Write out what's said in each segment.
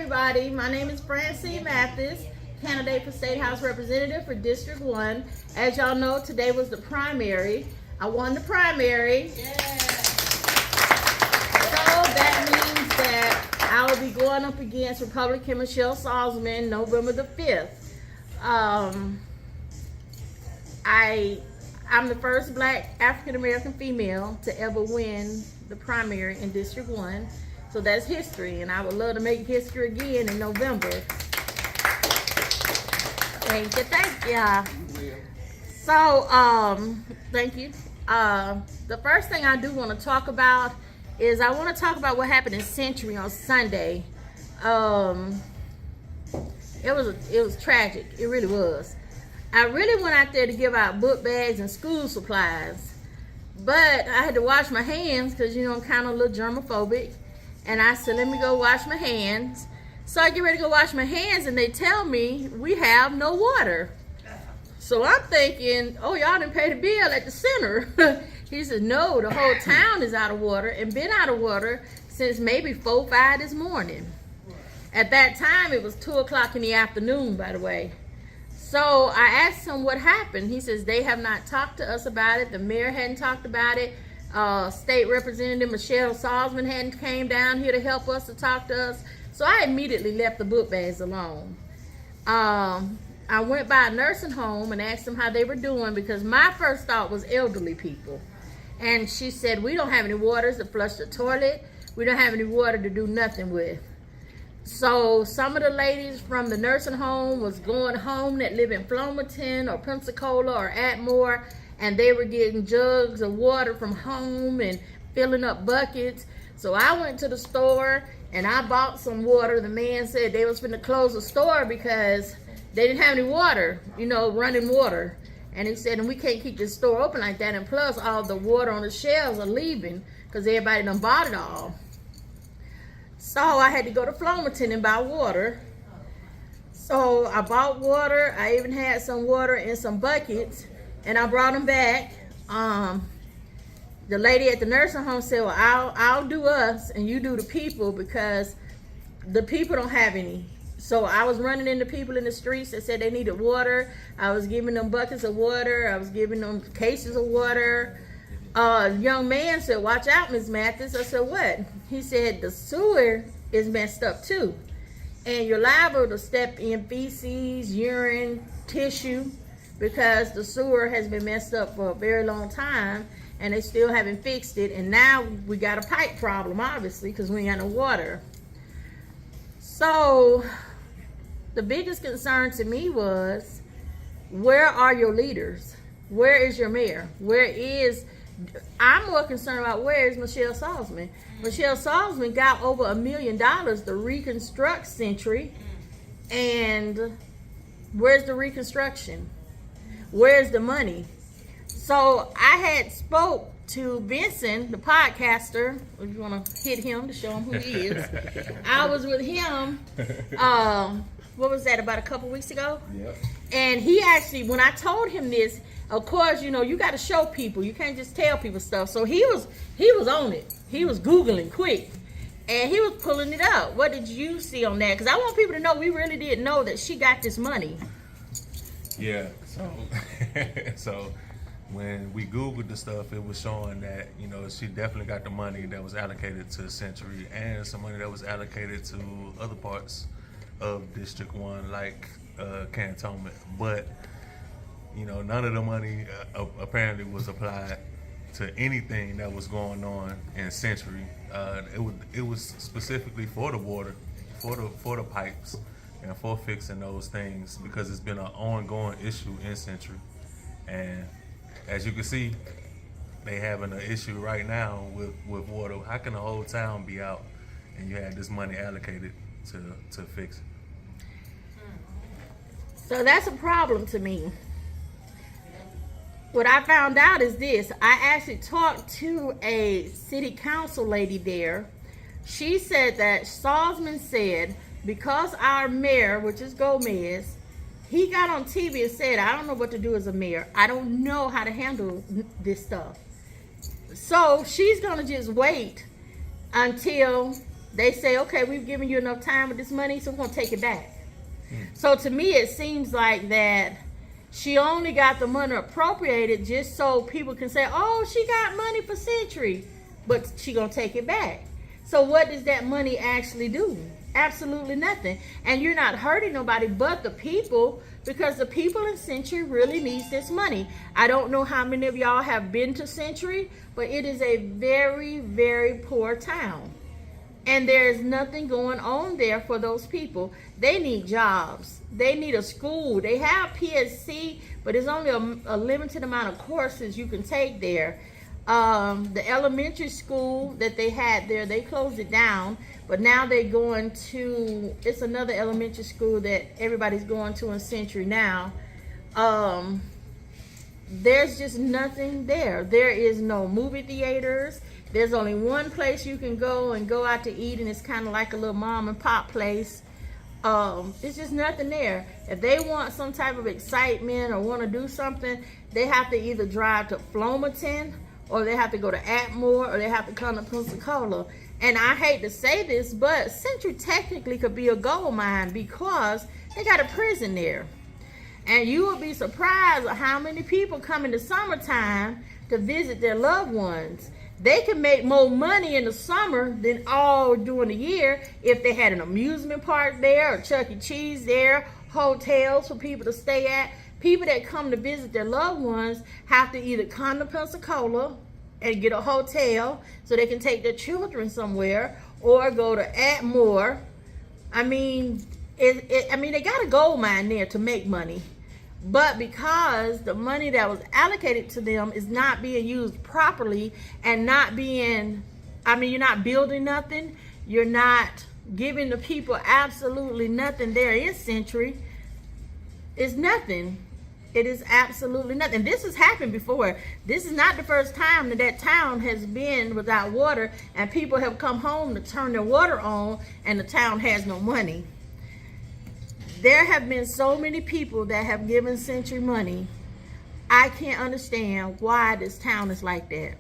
everybody. My name is Franscine Mathis, candidate for State House Representative for District 1. As y'all know, today was the primary. I won the primary. Yeah. So that means that I will be going up against Republican Michelle Salzman November the 5th. I'm the first black African-American female to ever win the primary in District 1. So that's history, and I would love to make history again in November. Thank you. So, thank you. The first thing I do want to talk about is I want to talk about what happened in Century on Sunday. It was tragic. It really was. I really went out there to give out book bags and school supplies, but I had to wash my hands because, you know, I'm kind of a little germophobic. And I said, let me go wash my hands. So I get ready to go wash my hands, and they tell me we have no water. So I'm thinking, oh, y'all didn't pay the bill at the center. He said, no, the whole town is out of water and been out of water since maybe 4, 5 this morning. At that time, it was 2 o'clock in the afternoon, by the way. So I asked him what happened. He says, they have not talked to us about it. The mayor hadn't talked about it. State Representative Michelle Salzman hadn't came down here to help us, to talk to us. So I immediately left the book bags alone. I went by a nursing home and asked them how they were doing, because my first thought was elderly people. And she said, we don't have any water to flush the toilet. We don't have any water to do nothing with. So some of the ladies from the nursing home was going home that live in Flomaton or Pensacola or Atmore, and they were getting jugs of water from home and filling up buckets. So I went to the store and I bought some water. The man said they was finna close the store because they didn't have any water, you know, running water. And he said, and we can't keep this store open like that. And plus all the water on the shelves are leaving because everybody done bought it all. So I had to go to Flomaton and buy water. So I bought water. I even had some water in some buckets, and I brought them back. The lady at the nursing home said, well, I'll do us and you do the people, because the people don't have any. So I was running into people in the streets that said they needed water. I was giving them buckets of water. I was giving them cases of water. A young man said, watch out, Ms. Mathis. I said, what? He said, the sewer is messed up too, and you're liable to step in feces, urine, tissue, because the sewer has been messed up for a very long time and they still haven't fixed it. And now we got a pipe problem, obviously, because we ain't got no water. So the biggest concern to me was, where are your leaders? Where is your mayor? I'm more concerned about where is Michelle Salzman. Michelle Salzman got over $1 million to reconstruct Century, and where's the reconstruction? Where's the money? So I had spoke to Vincent, the podcaster. If you want to hit him to show him who he is. I was with him, what was that, about a couple weeks ago? Yep. And he actually, when I told him this, of course, you know, you got to show people. You can't just tell people stuff. So he was on it. He was Googling quick. And he was pulling it up. What did you see on that? Because I want people to know we really didn't know that she got this money. Yeah, so when we Googled the stuff, it was showing that, you know, she definitely got the money that was allocated to Century and some money that was allocated to other parts of District 1, like Cantonment. But, you know, none of the money apparently was applied to anything that was going on in Century. It was specifically for the water, for the pipes, and for fixing those things, because it's been an ongoing issue in Century. And as you can see, they having an issue right now with water. How can the whole town be out and you had this money allocated to fix it? So that's a problem to me. What I found out is this. I actually talked to a city council lady there. She said that Salzman said, because our mayor, which is Gomez, he got on TV and said, I don't know what to do as a mayor. I don't know how to handle this stuff. So she's going to just wait until they say, okay, we've given you enough time with this money, so we're going to take it back. So to me, it seems like that she only got the money appropriated just so people can say, oh, she got money for Century, but she going to take it back. So what does that money actually do? Absolutely nothing. And you're not hurting nobody but the people, because the people in Century really needs this money. I don't know how many of y'all have been to Century, but it is a very, very poor town. And there's nothing going on there for those people. They need jobs. They need a school. They have PSC, but there's only a limited amount of courses you can take there. The elementary school that they had there, they closed it down, but now they're going to, it's another elementary school that everybody's going to in Century now. There's just nothing there. There is no movie theaters. There's only one place you can go out to eat, and it's kind of like a little mom and pop place. It's just nothing there. If they want some type of excitement or want to do something, they have to either drive to Flomaton, or they have to go to Atmore, or they have to come to Pensacola. And I hate to say this, but Century technically could be a gold mine because they got a prison there. And you would be surprised at how many people come in the summertime to visit their loved ones. They can make more money in the summer than all during the year if they had an amusement park there, or Chuck E. Cheese there, hotels for people to stay at. People that come to visit their loved ones have to either come to Pensacola and get a hotel so they can take their children somewhere, or go to Atmore. I mean, they got a gold mine there to make money. But because the money that was allocated to them is not being used properly, and you're not building nothing, you're not giving the people absolutely nothing there in Century. It's nothing. It is absolutely nothing. This has happened before. This is not the first time that town has been without water, and people have come home to turn their water on, and the town has no money. There have been so many people that have given Century money. I can't understand why this town is like that.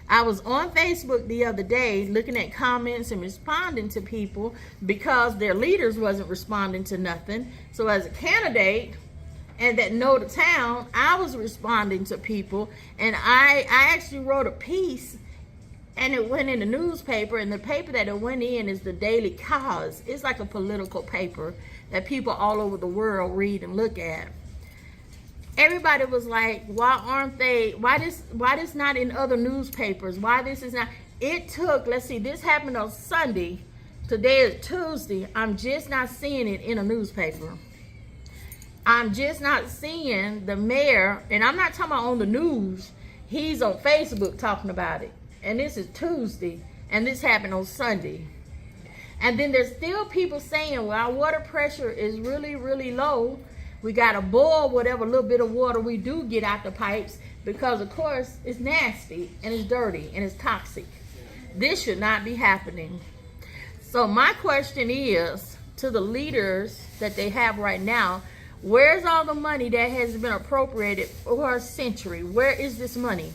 I was on Facebook the other day looking at comments and responding to people because their leaders wasn't responding to nothing. So as a candidate and that know the town, I was responding to people, and I actually wrote a piece, and it went in the newspaper, and the paper that it went in is the Daily Cause. It's like a political paper that people all over the world read and look at. Everybody was like, why this not in other newspapers? Why this is not? It took, let's see, this happened on Sunday. Today is Tuesday. I'm just not seeing it in a newspaper. I'm just not seeing the mayor, and I'm not talking about on the news. He's on Facebook talking about it. And this is Tuesday, and this happened on Sunday. And then there's still people saying, well, our water pressure is really, really low. We got to boil whatever little bit of water we do get out the pipes, because, of course, it's nasty, and it's dirty, and it's toxic. This should not be happening. So my question is to the leaders that they have right now, where's all the money that has been appropriated for a Century? Where is this money?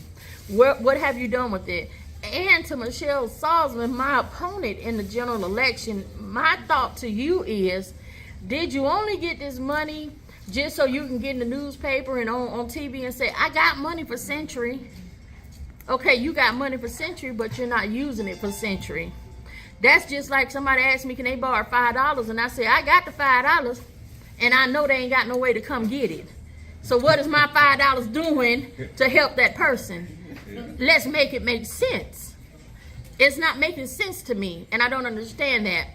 What have you done with it? And to Michelle Salzman, my opponent in the general election, my thought to you is, did you only get this money just so you can get in the newspaper and on TV and say, I got money for Century? Okay, you got money for Century, but you're not using it for Century. That's just like somebody asked me, can they borrow $5? And I say, I got the $5, and I know they ain't got no way to come get it. So what is my $5 doing to help that person? Let's make it make sense. It's not making sense to me, and I don't understand that.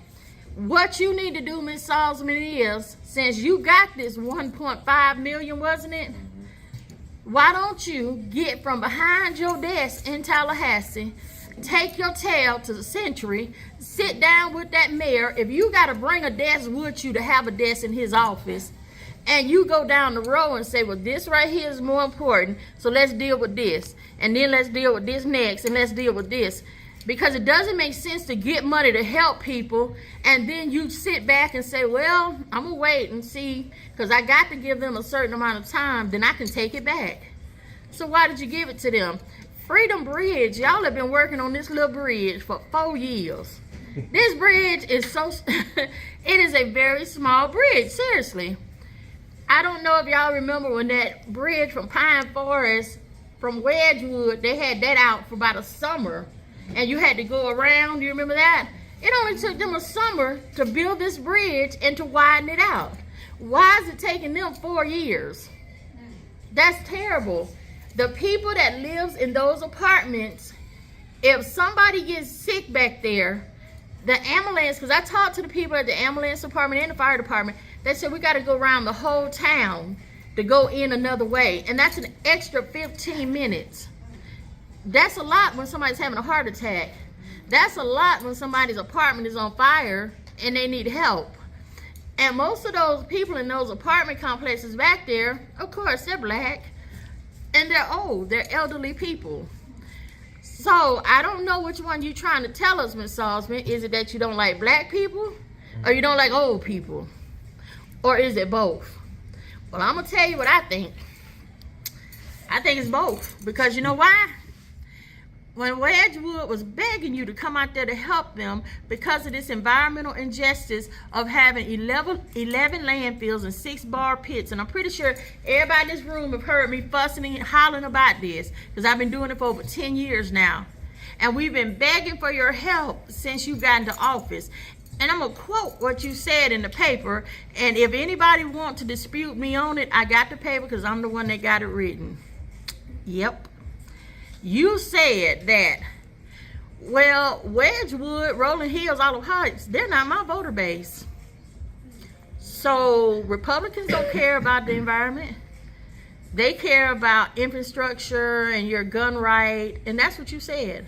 What you need to do, Ms. Salzman, is, since you got this 1.5 million, wasn't it? Why don't you get from behind your desk in Tallahassee, take your tail to the Century, sit down with that mayor. If you got to bring a desk with you to have a desk in his office, and you go down the row and say, well, this right here is more important, so let's deal with this. And then let's deal with this next, and let's deal with this. Because it doesn't make sense to get money to help people, and then you sit back and say, well, I'm going to wait and see, because I got to give them a certain amount of time, then I can take it back. So why did you give it to them? Freedom Bridge, y'all have been working on this little bridge for 4 years. This bridge is so, it is a very small bridge, seriously. I don't know if y'all remember when that bridge from Pine Forest, from Wedgwood, they had that out for about a summer, and you had to go around, you remember that? It only took them a summer to build this bridge and to widen it out. Why is it taking them 4 years? That's terrible. The people that lives in those apartments, if somebody gets sick back there, the ambulance, because I talked to the people at the ambulance department and the fire department, they said we got to go around the whole town to go in another way. And that's an extra 15 minutes. That's a lot when somebody's having a heart attack. That's a lot when somebody's apartment is on fire and they need help. And most of those people in those apartment complexes back there, of course, they're black and they're old. They're elderly people. So I don't know which one you're trying to tell us, Ms. Salzman. Is it that you don't like black people or you don't like old people? Or is it both? Well, I'm going to tell you what I think. I think it's both. Because you know why? When Wedgwood was begging you to come out there to help them because of this environmental injustice of having 11 landfills and 6 bar pits, and I'm pretty sure everybody in this room have heard me fussing and hollering about this because I've been doing it for over 10 years now. And we've been begging for your help since you got into office. And I'm going to quote what you said in the paper, and if anybody wants to dispute me on it, I got the paper because I'm the one that got it written. Yep. You said that, well, Wedgwood, Rolling Hills, Olive Heights, they're not my voter base. So Republicans don't care about the environment. They care about infrastructure and your gun right, and that's what you said.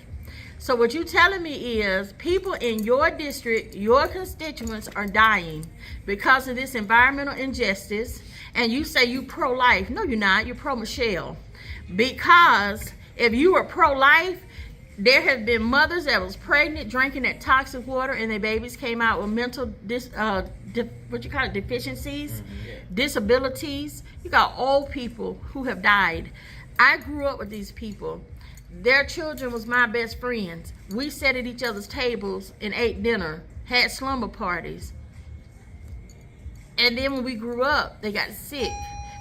So what you're telling me is people in your district, your constituents are dying because of this environmental injustice, and you say you pro-life. No, you're not. You're pro-Michelle. Because if you were pro-life, there have been mothers that was pregnant drinking that toxic water and their babies came out with mental deficiencies, disabilities. You got old people who have died. I grew up with these people. Their children was my best friends. We sat at each other's tables and ate dinner, had slumber parties. And then when we grew up, they got sick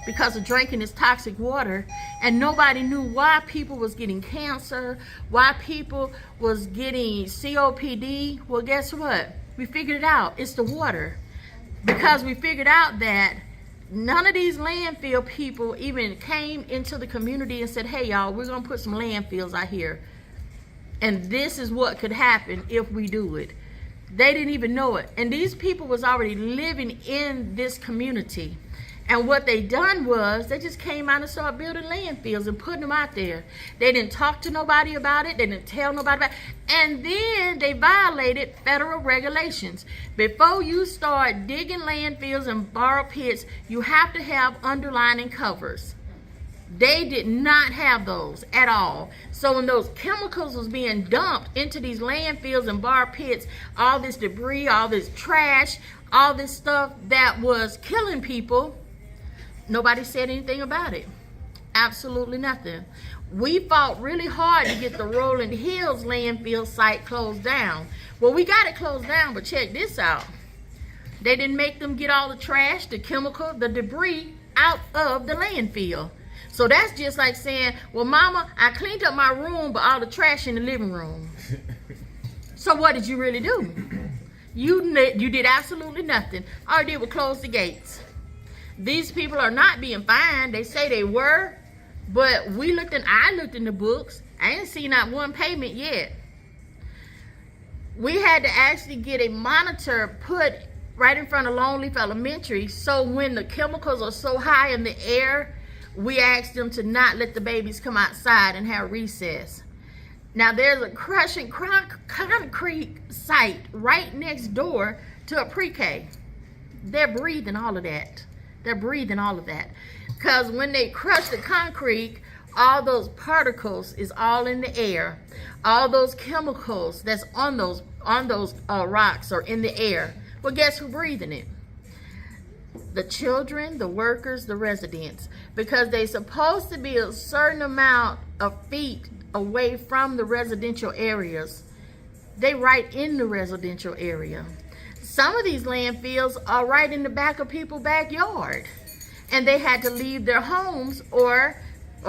because of drinking this toxic water, and nobody knew why people was getting cancer, why people was getting COPD. Well, guess what? We figured it out. It's the water. Because we figured out that none of these landfill people even came into the community and said, hey, y'all, we're going to put some landfills out here. And this is what could happen if we do it. They didn't even know it. And these people was already living in this community. And what they done was they just came out and started building landfills and putting them out there. They didn't talk to nobody about it. They didn't tell nobody about it. And then they violated federal regulations. Before you start digging landfills and borrow pits, you have to have underlining covers. They did not have those at all. So when those chemicals was being dumped into these landfills and bar pits, all this debris, all this trash, all this stuff that was killing people, nobody said anything about it. Absolutely nothing. We fought really hard to get the Rolling Hills landfill site closed down. Well, we got it closed down, but check this out. They didn't make them get all the trash, the chemical, the debris out of the landfill. So that's just like saying, well, mama, I cleaned up my room, but all the trash in the living room. So what did you really do? You did absolutely nothing. All you did was close the gates. These people are not being fined. They say they were, but I looked in the books. I ain't seen not one payment yet. We had to actually get a monitor put right in front of Lone Leaf Elementary, so when the chemicals are so high in the air, we asked them to not let the babies come outside and have recess. Now there's a crushing concrete site right next door to a pre-K. They're breathing all of that. They're breathing all of that. Because when they crush the concrete, all those particles is all in the air. All those chemicals that's on those rocks are in the air. Well, guess who breathing it? The children, the workers, the residents. Because they're supposed to be a certain amount of feet away from the residential areas. they right in the residential area. Some of these landfills are right in the back of people's backyard, and they had to leave their homes, or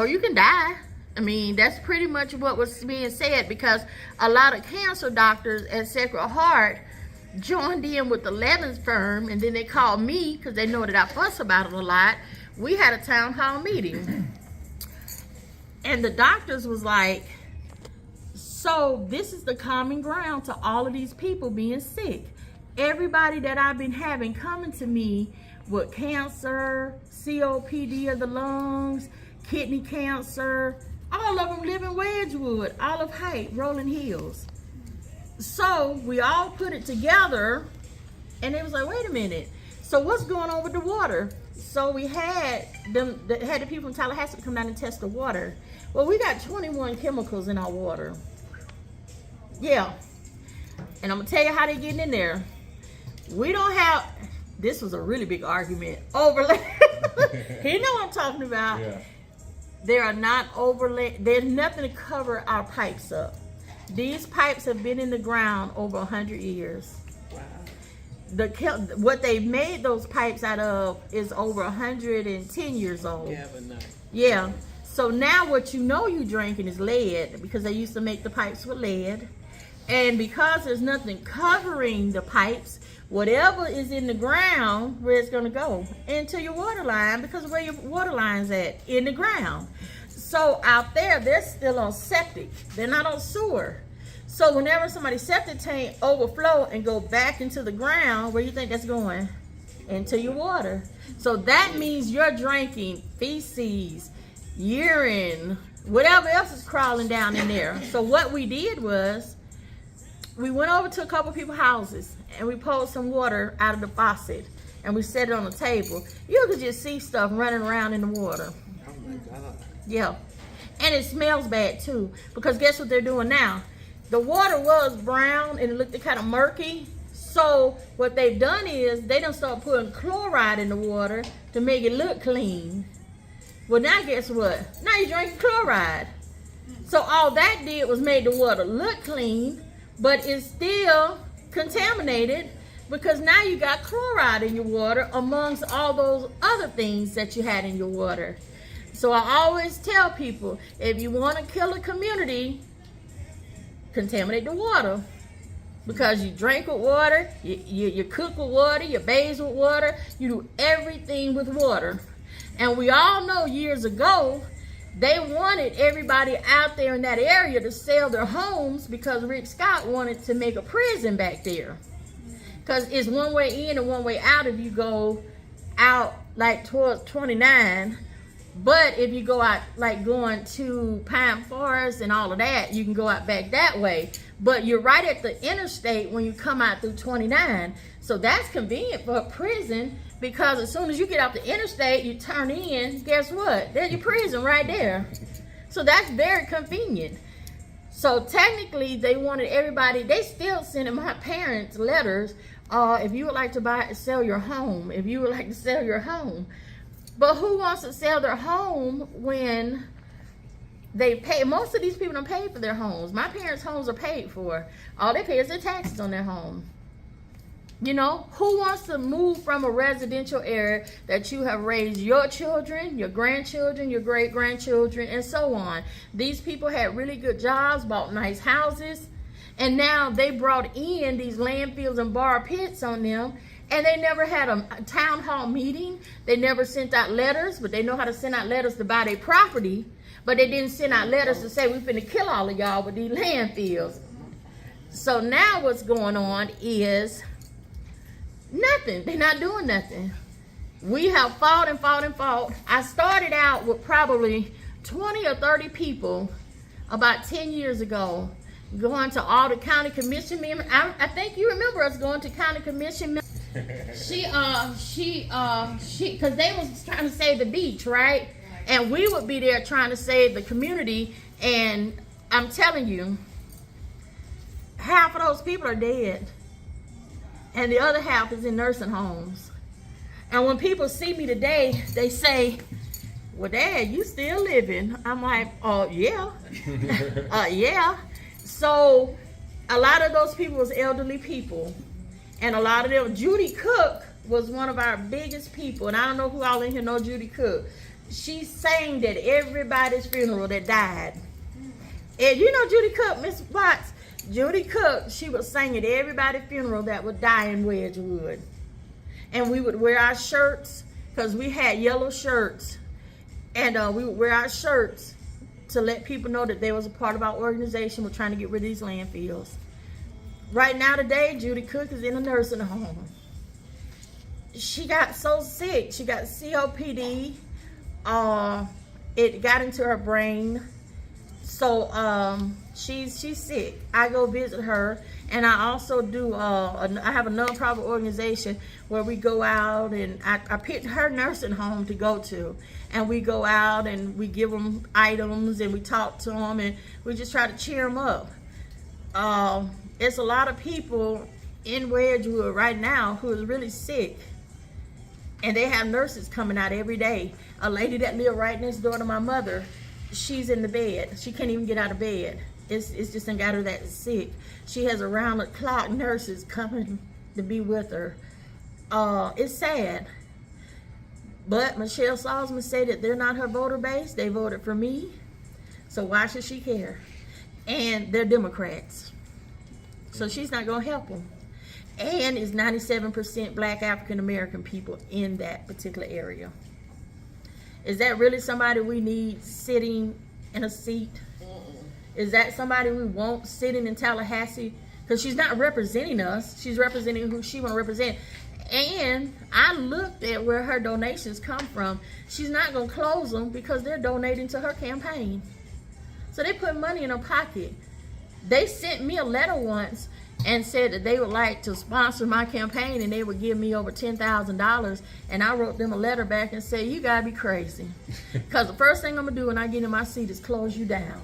you can die. I mean, that's pretty much what was being said, because a lot of cancer doctors at Sacred Heart joined in with the Levens firm, and then they called me because they know that I fuss about it a lot. We had a town hall meeting, and the doctors was like, so this is the common ground to all of these people being sick. Everybody that I've been having coming to me with cancer, COPD of the lungs, kidney cancer, all of them live in Wedgwood, Olive Heights, Rolling Hills. So we all put it together, and it was like, wait a minute. So what's going on with the water? So we had the people from Tallahassee come down and test the water. Well, we got 21 chemicals in our water. Yeah. And I'm gonna tell you how they're getting in there. We don't have, this was a really big argument. Overlay. You know what I'm talking about. Yeah. There are not overlay, there's nothing to cover our pipes up. These pipes have been in the ground over 100 years. Wow. What they made those pipes out of is over 110 years old. Yeah, but no. Yeah. So now what you know you drinking is lead, because they used to make the pipes with lead. And because there's nothing covering the pipes, whatever is in the ground, where it's gonna go? Into your water line, because where your water line's at? In the ground. So out there, they're still on septic. They're not on sewer. So whenever somebody's septic tank overflow and go back into the ground, where you think that's going? Into your water. So that means you're drinking feces, urine, whatever else is crawling down in there. So what we did was, we went over to a couple people's houses and we pulled some water out of the faucet and we set it on the table. You could just see stuff running around in the water. Oh my God. Yeah. And it smells bad too, because guess what they're doing now? The water was brown and it looked kind of murky. So what they've done is they done start putting chloride in the water to make it look clean. Well, now guess what? Now you're drinking chloride. So all that did was make the water look clean, but it's still contaminated, because now you got chloride in your water amongst all those other things that you had in your water. So I always tell people, if you want to kill a community, contaminate the water. Because you drink with water, you cook with water, you bathe with water, you do everything with water. And we all know years ago, they wanted everybody out there in that area to sell their homes, because Rick Scott wanted to make a prison back there. Because it's one way in and one way out if you go out like towards 29. But if you go out like going to Pine Forest and all of that, you can go out back that way. But you're right at the interstate when you come out through 29. So that's convenient for a prison, because as soon as you get off the interstate, you turn in, guess what? There's your prison right there. So that's very convenient. So technically, they wanted everybody, they still sending my parents letters, if you would like to sell your home, if you would like to sell your home. But who wants to sell their home when they pay? Most of these people don't pay for their homes. My parents' homes are paid for. All they pay is their taxes on their home. You know, who wants to move from a residential area that you have raised your children, your grandchildren, your great-grandchildren, and so on? These people had really good jobs, bought nice houses, and now they brought in these landfills and bar pits on them, and they never had a town hall meeting. They never sent out letters, but they know how to send out letters to buy their property, but they didn't send out letters to say, we're finna kill all of y'all with these landfills. So now what's going on is nothing. They're not doing nothing. We have fought and fought and fought. I started out with probably 20 or 30 people about 10 years ago, going to all the county commission members. I think you remember us going to county commission members. Because they was trying to save the beach, right? And we would be there trying to save the community. And I'm telling you, half of those people are dead. And the other half is in nursing homes. And when people see me today, they say, well, Dad, you still living? I'm like, oh, yeah. Yeah. So a lot of those people was elderly people. And a lot of them, Judy Cook was one of our biggest people. And I don't know who all in here know Judy Cook. She sang at everybody's funeral that died. And you know Judy Cook, Miss Watts? Judy Cook, she would sing at everybody's funeral that would die in Wedgwood. And we would wear our shirts, because we had yellow shirts. And we would wear our shirts to let people know that they was a part of our organization. We're trying to get rid of these landfills. Right now today, Judy Cook is in a nursing home. She got so sick. She got COPD. It got into her brain. So she's sick. I go visit her, and I also do. I have a nonprofit organization where we go out, and I picked her nursing home to go to, and we go out and we give them items and we talk to them and we just try to cheer them up. It's a lot of people in Wedgwood right now who is really sick, and they have nurses coming out every day. A lady that lived right next door to my mother, she's in the bed. She can't even get out of bed. It's just done got her that sick. She has around the clock nurses coming to be with her. It's sad. But Michelle Salzman said that they're not her voter base. They voted for me. So why should she care? And they're Democrats. So she's not going to help them. And it's 97% black African American people in that particular area. Is that really somebody we need sitting in a seat? Is that somebody we want sitting in Tallahassee? Because she's not representing us. She's representing who she want to represent. And I looked at where her donations come from. She's not going to close them because they're donating to her campaign. So they put money in her pocket. They sent me a letter once and said that they would like to sponsor my campaign and they would give me over $10,000. And I wrote them a letter back and said, you gotta be crazy. Because the first thing I'm gonna do when I get in my seat is close you down.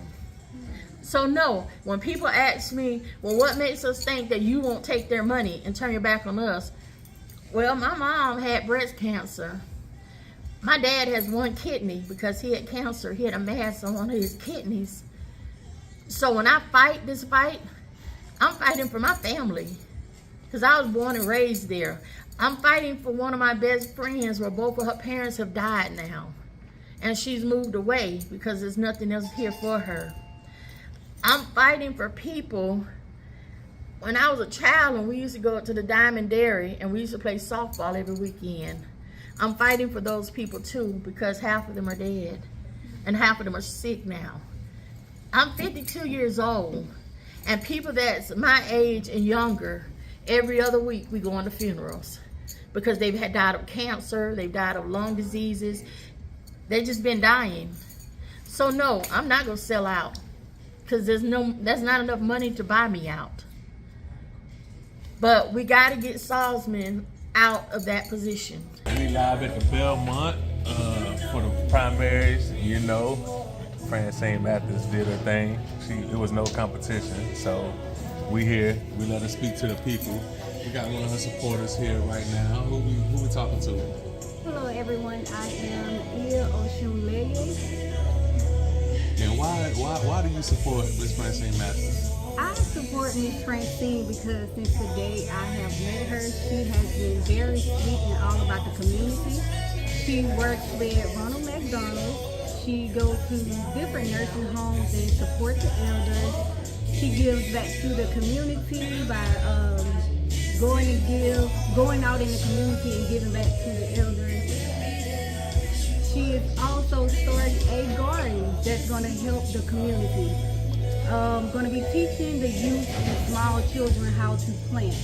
So no, when people ask me, well, what makes us think that you won't take their money and turn your back on us? Well, my mom had breast cancer. My dad has one kidney because he had cancer. He had a mass on one of his kidneys. So when I fight this fight, I'm fighting for my family because I was born and raised there. I'm fighting for one of my best friends where both of her parents have died now. And she's moved away because there's nothing else here for her. I'm fighting for people. When I was a child and we used to go up to the Diamond Dairy and we used to play softball every weekend, I'm fighting for those people too because half of them are dead and half of them are sick now. I'm 52 years old, and people that's my age and younger, every other week we go on to funerals because they've had died of cancer, they've died of lung diseases, they've just been dying. So no, I'm not gonna sell out because that's not enough money to buy me out. But we gotta get Salzman out of that position. We live at the Belmont for the primaries, you know. Franscine Mathis did her thing. It was no competition, so we here. We let her speak to the people. We got one of her supporters here right now. Who we talking to? Hello everyone, I am Ia Oshunleye. And why do you support Miss Franscine Mathis? I support Miss Franscine because since the day I have met her, she has been very sweet and all about the community. She works with Ronald McDonald. She goes to different nursing homes and supports the elders. She gives back to the community by going out in the community and giving back to the elders. She is also starting a garden that's going to help the community. Going to be teaching the youth and small children how to plant.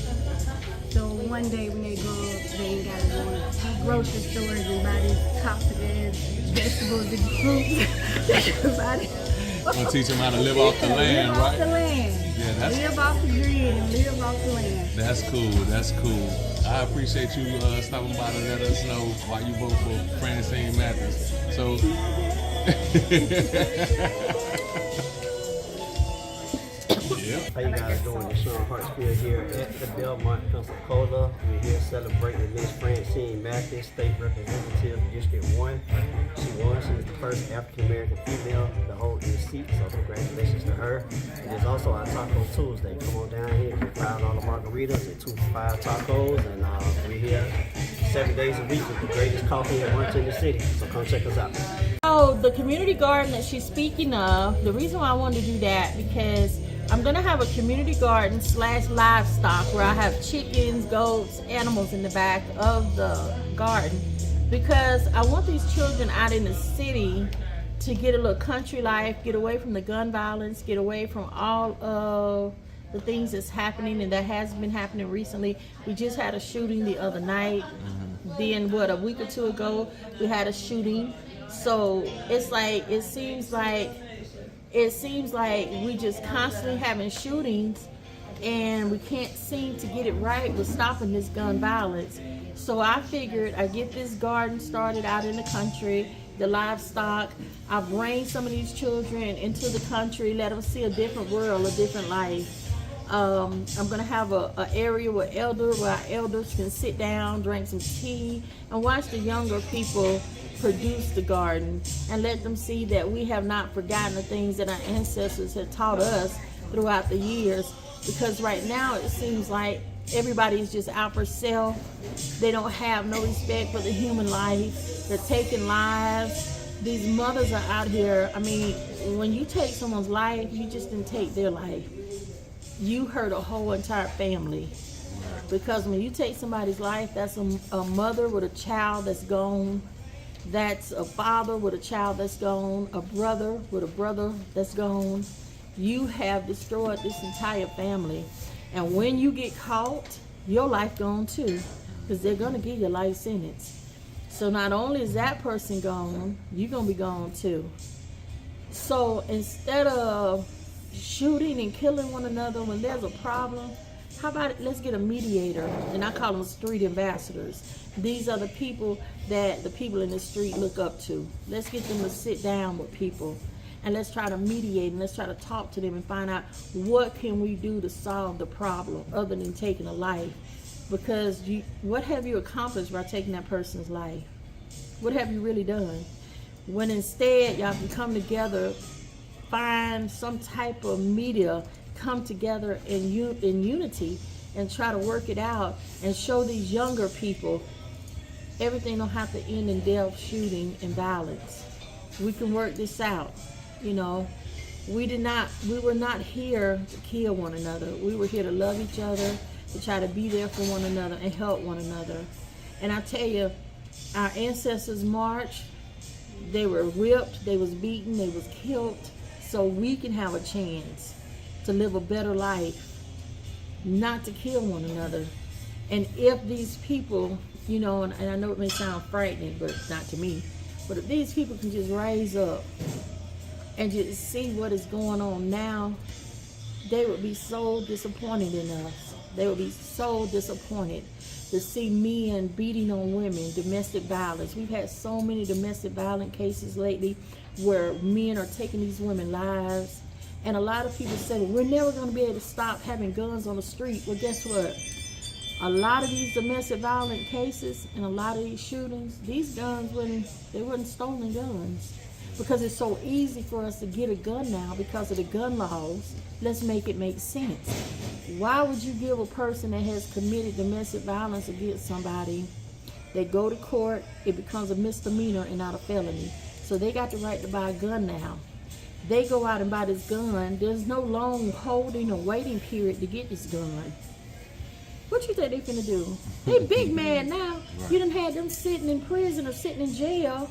So one day when they grow up, they ain't got to go to grocery stores and buy these toxic ass vegetables and fruits. I'm gonna teach them how to live off the land, live right? Off the land. Yeah, live off the grid and live off the land. That's cool. That's cool. I appreciate you stopping by to let us know why you vote for Franscine Mathis. So. Yeah. How you guys doing? It's Sean Hartsfield here at the Belmont, Pensacola. We're here celebrating Miss Franscine Mathis, State Representative, District 1. She is the first African-American female to hold this seat, so congratulations to her. It is also our Taco Tuesday. Come on down here, get $5 margaritas and 2 for $5 tacos, and we're here 7 days a week with the greatest coffee and lunch in the city, so come check us out. So the community garden that she's speaking of, the reason why I wanted to do that, because I'm gonna have a community garden / livestock where I have chickens, goats, animals in the back of the garden, because I want these children out in the city to get a little country life, get away from the gun violence, get away from all of the things that's happening and that has been happening recently. We just had a shooting the other night. Then a week or two ago, we had a shooting. So it's like, it seems like we just constantly having shootings, and we can't seem to get it right with stopping this gun violence. So I figured I'd get this garden started out in the country, the livestock. I bring some of these children into the country, let them see a different world, a different life. I'm gonna have an area where our elders can sit down, drink some tea, and watch the younger people produce the garden, and let them see that we have not forgotten the things that our ancestors had taught us throughout the years. Because right now it seems like everybody's just out for self. They don't have no respect for the human life. They're taking lives. These mothers are out here. I mean, when you take someone's life, you just didn't take their life. You hurt a whole entire family. Because when you take somebody's life, that's a mother with a child that's gone. That's a father with a child that's gone, a brother with a brother that's gone. You have destroyed this entire family. And when you get caught, your life gone too, because they're gonna give you a life sentence. So not only is that person gone, you're gonna be gone too. So instead of shooting and killing one another when there's a problem, how about let's get a mediator, and I call them street ambassadors. These are the people that the people in the street look up to. Let's get them to sit down with people, and let's try to mediate, and let's try to talk to them and find out what can we do to solve the problem other than taking a life. Because what have you accomplished by taking that person's life? What have you really done? When instead y'all can come together, find some type of media, come together in unity and try to work it out and show these younger people everything don't have to end in death, shooting, and violence. We can work this out. You know, we were not here to kill one another. We were here to love each other, to try to be there for one another and help one another. And I tell you, our ancestors marched, they were whipped, they was beaten, they was killed, so we can have a chance to live a better life, not to kill one another. And if these people, you know, and I know it may sound frightening, but not to me, but if these people can just rise up and just see what is going on now, they would be so disappointed in us. They would be so disappointed to see men beating on women, domestic violence. We've had so many domestic violence cases lately where men are taking these women's lives. And a lot of people say, well, we're never going to be able to stop having guns on the street. Well, guess what? A lot of these domestic violence cases and a lot of these shootings, these guns weren't stolen guns. Because it's so easy for us to get a gun now because of the gun laws. Let's make it make sense. Why would you give a person that has committed domestic violence against somebody, they go to court, it becomes a misdemeanor and not a felony. So they got the right to buy a gun now. They go out and buy this gun. There's no long holding or waiting period to get this gun. What you think they finna do? They big mad now. Right. You done had them sitting in prison or sitting in jail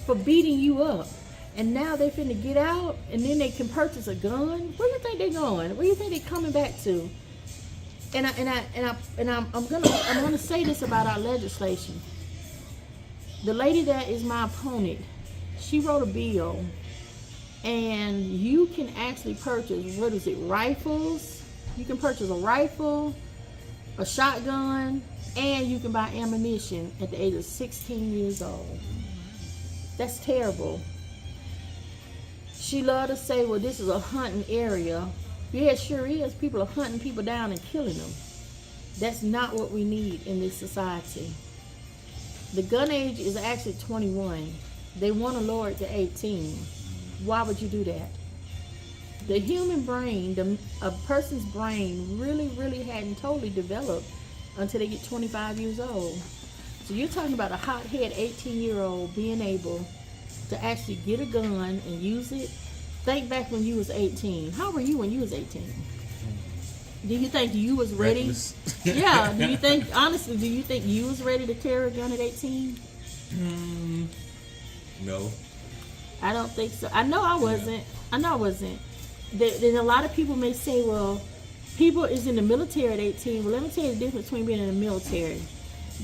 for beating you up. And now they finna get out and then they can purchase a gun? Where you think they going? Where you think they coming back to? And I'm gonna say this about our legislation. The lady that is my opponent, she wrote a bill, and you can actually purchase, rifles. You can purchase a rifle, a shotgun, and you can buy ammunition at the age of 16 years old. That's terrible. She loved to say, well, this is a hunting area. Yeah, it sure is. People are hunting people down and killing them. That's not what we need in this society. The gun age is actually 21. They want to lower it to 18. Why would you do that? The human brain, a person's brain really hadn't totally developed until they get 25 years old. So you're talking about a hothead 18-year-old being able to actually get a gun and use it. Think back when you was 18. How were you when you was 18? Do you think you was ready? Reckless. Yeah. Do you think, honestly, do you think you was ready to carry a gun at 18? No. I don't think so. I know I wasn't. Then a lot of people may say, well, people is in the military at 18. Well, let me tell you the difference between being in the military.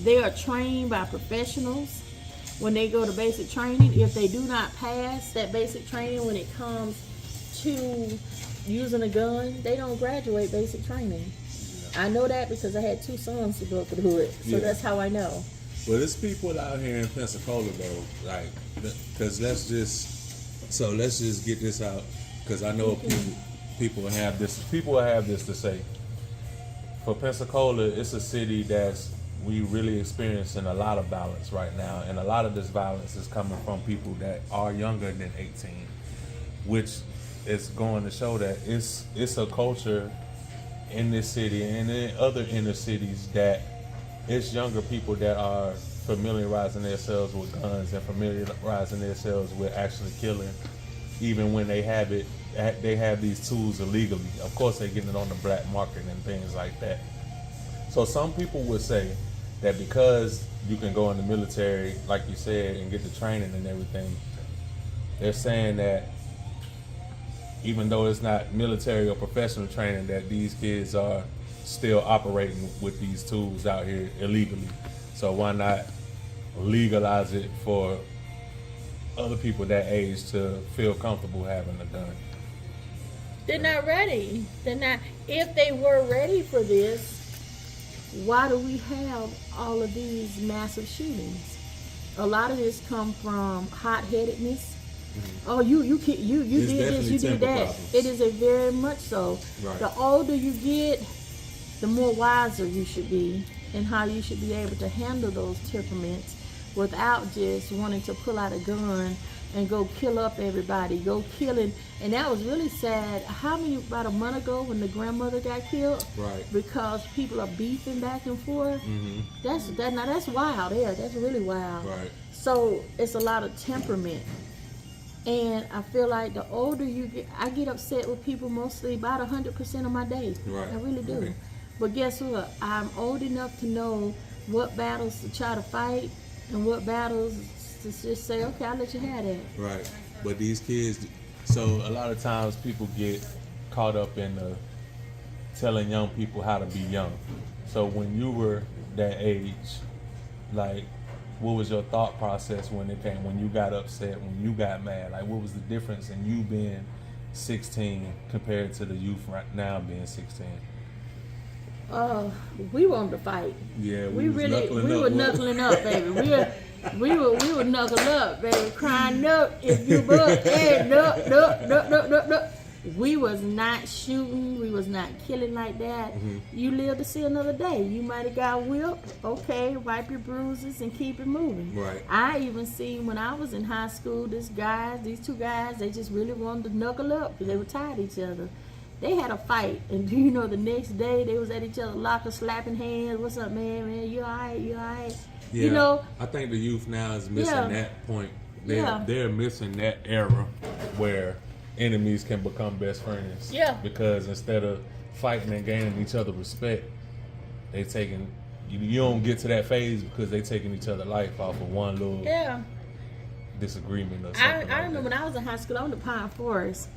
They are trained by professionals. When they go to basic training, if they do not pass that basic training when it comes to using a gun, they don't graduate basic training. I know that because I had 2 sons to go up the hood, so that's how I know. Well, there's people out here in Pensacola though, like, because let's just get this out, because I know People have this to say. For Pensacola, it's a city that's we really experiencing a lot of violence right now, and a lot of this violence is coming from people that are younger than 18, which is going to show that it's a culture in this city and in other inner cities that it's younger people that are familiarizing themselves with guns and familiarizing themselves with actually killing, even when they have these tools illegally. Of course, they're getting it on the black market and things like that. So some people would say that because you can go in the military, like you said, and get the training and everything, they're saying that even though it's not military or professional training, that these kids are still operating with these tools out here illegally. So why not legalize it for other people that age to feel comfortable having a gun? They're not ready. They're not. If they were ready for this, why do we have all of these massive shootings? A lot of this come from hot-headedness. Oh, you did this, you did that. Problems. It is a very much so. Right. The older you get, the more wiser you should be, and how you should be able to handle those temperaments without just wanting to pull out a gun and go kill up everybody, go killing. And that was really sad. About a month ago when the grandmother got killed? Right. Because people are beefing back and forth. That's wild. Yeah, that's really wild. Right. So it's a lot of temperament. And I feel like the older you get, I get upset with people mostly about 100% of my day. Right. I really do. Right. But guess what? I'm old enough to know what battles to try to fight and what battles to just say, okay, I'll let you have that. Right. But these kids, So a lot of times people get caught up in telling young people how to be young. So when you were that age, like, what was your thought process when you got upset, when you got mad? Like, what was the difference in you being 16 compared to the youth right now being 16? We wanted to fight. yeah, We were knuckling up, baby. We were knuckle up, baby, crying up if you buck. Hey, no. We was not shooting. We was not killing like that. You live to see another day. You might have got whipped. Okay, wipe your bruises and keep it moving. Right. I even seen when I was in high school, these 2 guys, they just really wanted to knuckle up because they were tired of each other. They had a fight, and do you know the next day they was at each other locker, slapping hands. What's up, man? You all right? You all right? Yeah, You know, I think the youth now is missing Yeah. that point. They're missing that era where enemies can become best friends. Yeah. Because instead of fighting and gaining each other respect, they taking you don't get to that phase because they taking each other life off of one little yeah. disagreement or something. I remember when I was in high school, I went to Pine Forest.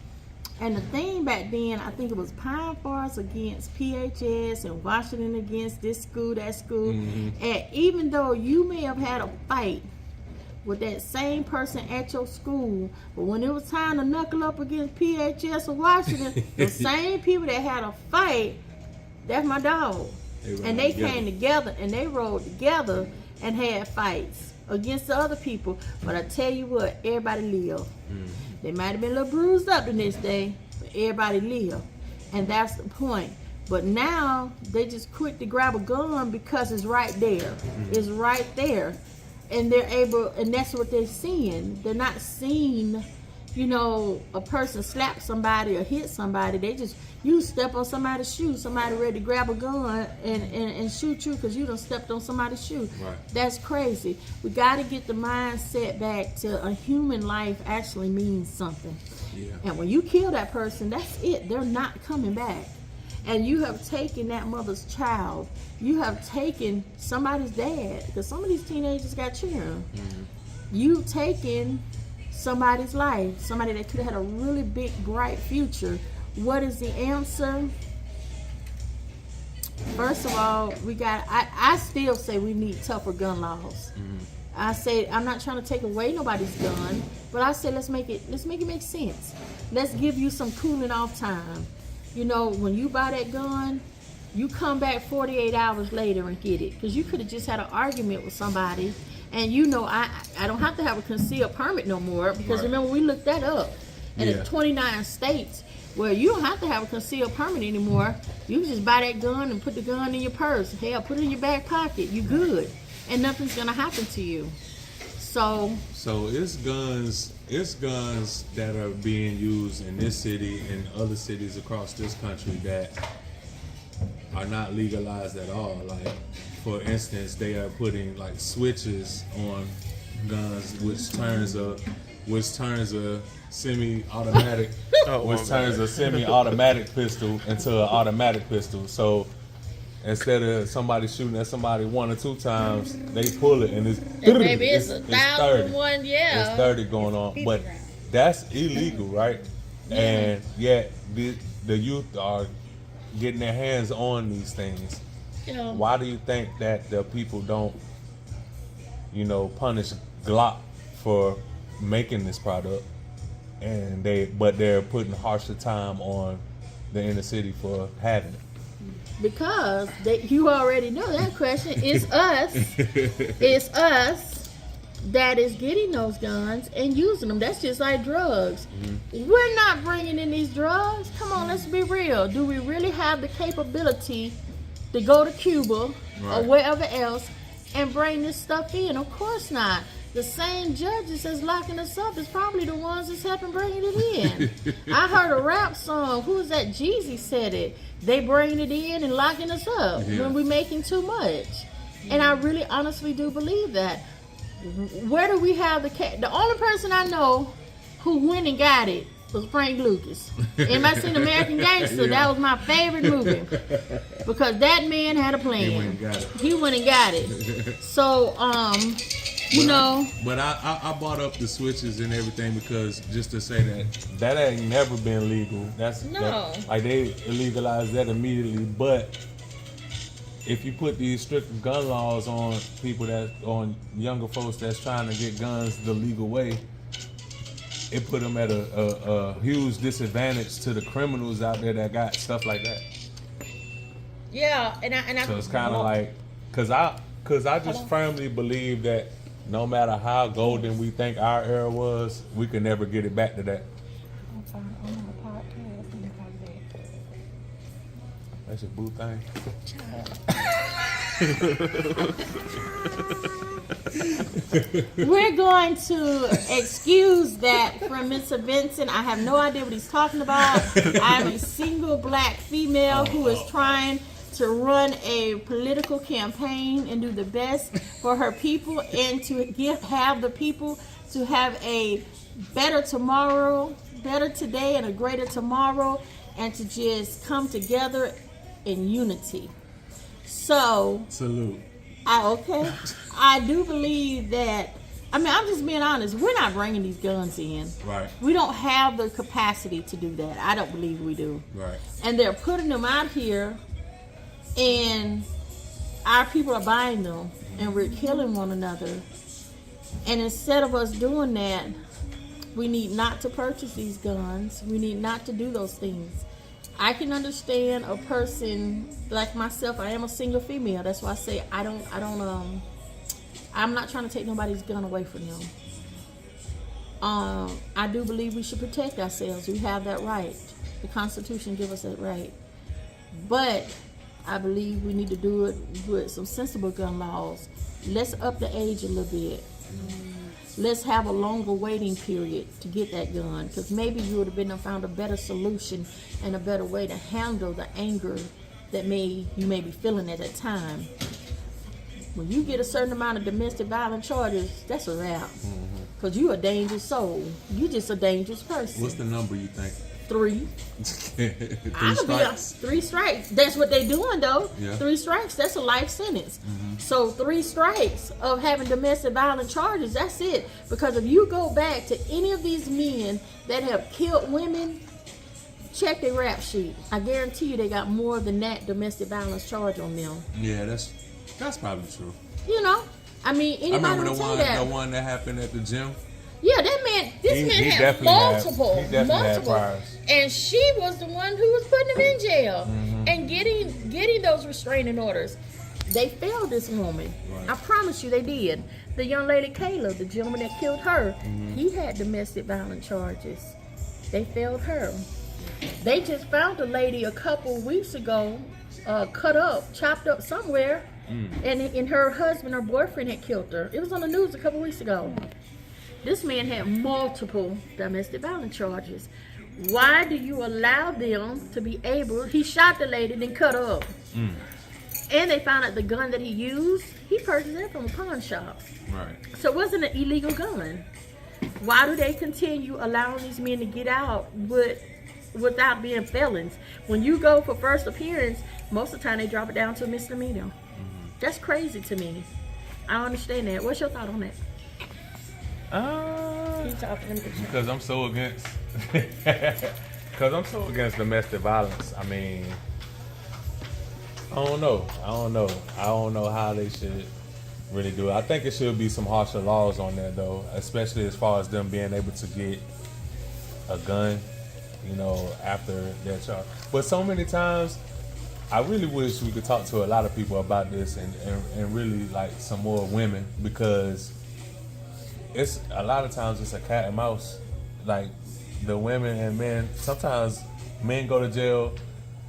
And the thing back then, I think it was Pine Forest against PHS and Washington against this school, that school. And even though you may have had a fight with that same person at your school, but when it was time to knuckle up against PHS or Washington, the same people that had a fight, that's my dog. And they came together and they rode together and had fights against the other people. But I tell you what, everybody lived. They might have been a little bruised up the next day, but everybody lived. And that's the point. But now they just quick to grab a gun because it's right there. It's right there. And they're able, and that's what they're seeing. They're not seeing, a person slap somebody or hit somebody. They just, you step on somebody's shoe, somebody ready to grab a gun and shoot you because you done stepped on somebody's shoe. Right. That's crazy. We got to get the mindset back to a human life actually means something. Yeah. And when you kill that person, that's it. They're not coming back. And you have taken that mother's child. You have taken somebody's dad, because some of these teenagers got children. You've taken somebody's life, somebody that could have had a really big, bright future. What is the answer? First of all, I still say we need tougher gun laws. I say, I'm not trying to take away nobody's gun, but I say let's make it make sense. Let's give you some cooling off time. When you buy that gun, you come back 48 hours later and get it. Because you could have just had an argument with somebody. And I don't have to have a concealed permit no more. Because remember, we looked that up. And in 29 states where you don't have to have a concealed permit anymore. You can just buy that gun and put the gun in your purse. Hell, put it in your back pocket. You good. And nothing's going to happen to you. So it's guns that are being used in this city and other cities across this country that are not legalized at all. Like, for instance, they are putting like switches on guns, which turns a semi-automatic, turns a semi-automatic pistol into an automatic pistol. So instead of somebody shooting at somebody 1 or 2 times, they pull it and maybe it's 1,001, It's 30 going on. But that's illegal, right? Yeah. And yet the youth are getting their hands on these things. Why do you think that the people don't, punish Glock for making this product, and they're putting harsher time on the inner city for having it? Because you already know that question. It's us. It's us that is getting those guns and using them. That's just like drugs. We're not bringing in these drugs. Come on, let's be real. Do we really have the capability to go to Cuba or wherever else and bring this stuff in? Of course not. The same judges that's locking us up is probably the ones that's helping bringing it in. I heard a rap song. Who is that? Jeezy said it. They bringing it in and locking us up when we're making too much. And I really honestly do believe that. Where do we have the only person I know who went and got it was Frank Lucas. Anybody seen American Gangster? That was my favorite movie. Because that man had a plan. He went and got it. So, But I brought up the switches and everything because just to say that ain't never been legal. They legalized that immediately. But if you put these strict gun laws on people on younger folks that's trying to get guns the legal way, it put them at a huge disadvantage to the criminals out there that got stuff like that. Yeah, and I so it's kind of like, cause I just firmly believe that no matter how golden we think our era was, we could never get it back to that. That's your boo thing. We're going to excuse that from Mr. Benson. I have no idea what he's talking about. I'm a single black female who is trying to run a political campaign and do the best for her people and to have the people to have a better tomorrow, better today and a greater tomorrow, and to just come together in unity. So salute. I do believe that. I'm just being honest. We're not bringing these guns in. Right. We don't have the capacity to do that. I don't believe we do. Right. And they're putting them out here, and our people are buying them, and we're killing one another. And instead of us doing that, we need not to purchase these guns. We need not to do those things. I can understand a person like myself. I am a single female. That's why I say I'm not trying to take nobody's gun away from them. I do believe we should protect ourselves. We have that right. The Constitution gives us that right. But I believe we need to do it with some sensible gun laws. Let's up the age a little bit. Let's have a longer waiting period to get that gun, because maybe you would have found a better solution and a better way to handle the anger that you may be feeling at that time. When you get a certain amount of domestic violence charges, that's a wrap. Because you a dangerous soul. You just a dangerous person. What's the number you think? 3. 3 strikes? 3 strikes. That's what they doing though. Yeah. 3 strikes, that's a life sentence. So 3 strikes of having domestic violence charges, that's it. Because if you go back to any of these men that have killed women, check their rap sheet. I guarantee you they got more than that domestic violence charge on them. Yeah, that's probably true. You know, I mean, anybody I remember would say that. the one that happened at the gym. Yeah, this man had definitely multiple. had priors. And she was the one who was putting him in jail and getting those restraining orders. They failed this woman. Right. I promise you they did. The young lady Kayla, the gentleman that killed her, he had domestic violence charges. They failed her. They just found a lady a couple weeks ago, chopped up somewhere, and her husband or boyfriend had killed her. It was on the news a couple weeks ago. This man had multiple domestic violence charges. Why do you allow them to be able? He shot the lady, then cut her up. And they found out the gun that he used, he purchased it from a pawn shop. Right. So it wasn't an illegal gun. Why do they continue allowing these men to get out without being felons? When you go for first appearance, most of the time they drop it down to a misdemeanor. That's crazy to me. I don't understand that. What's your thought on that? Because I'm so against domestic violence. I mean, I don't know how they should really do it. I think it should be some harsher laws on that though, especially as far as them being able to get a gun, after their charge. But so many times, I really wish we could talk to a lot of people about this and really like some more women, because it's a lot of times it's a cat and mouse. Like the women and men, sometimes men go to jail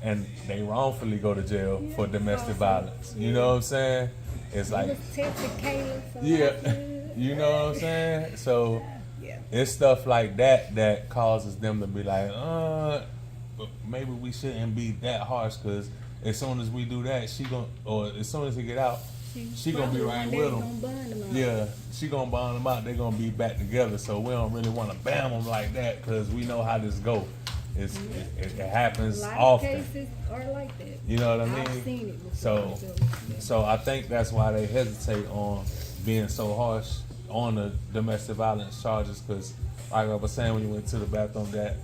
and they wrongfully go to jail for domestic violence. You know what I'm saying? It's like, yeah, you know what I'm saying? So it's stuff like that causes them to be like, maybe we shouldn't be that harsh, because as soon as we do that, as soon as he get out, she gonna be right with him. Yeah, she gonna bond them out. They gonna be back together. So we don't really want to bam them like that, because we know how this go. It happens often. Cases are like that. You know what I mean? I've seen it before. So I think that's why they hesitate on being so harsh on the domestic violence charges, because like I was saying when you went to the bathroom, that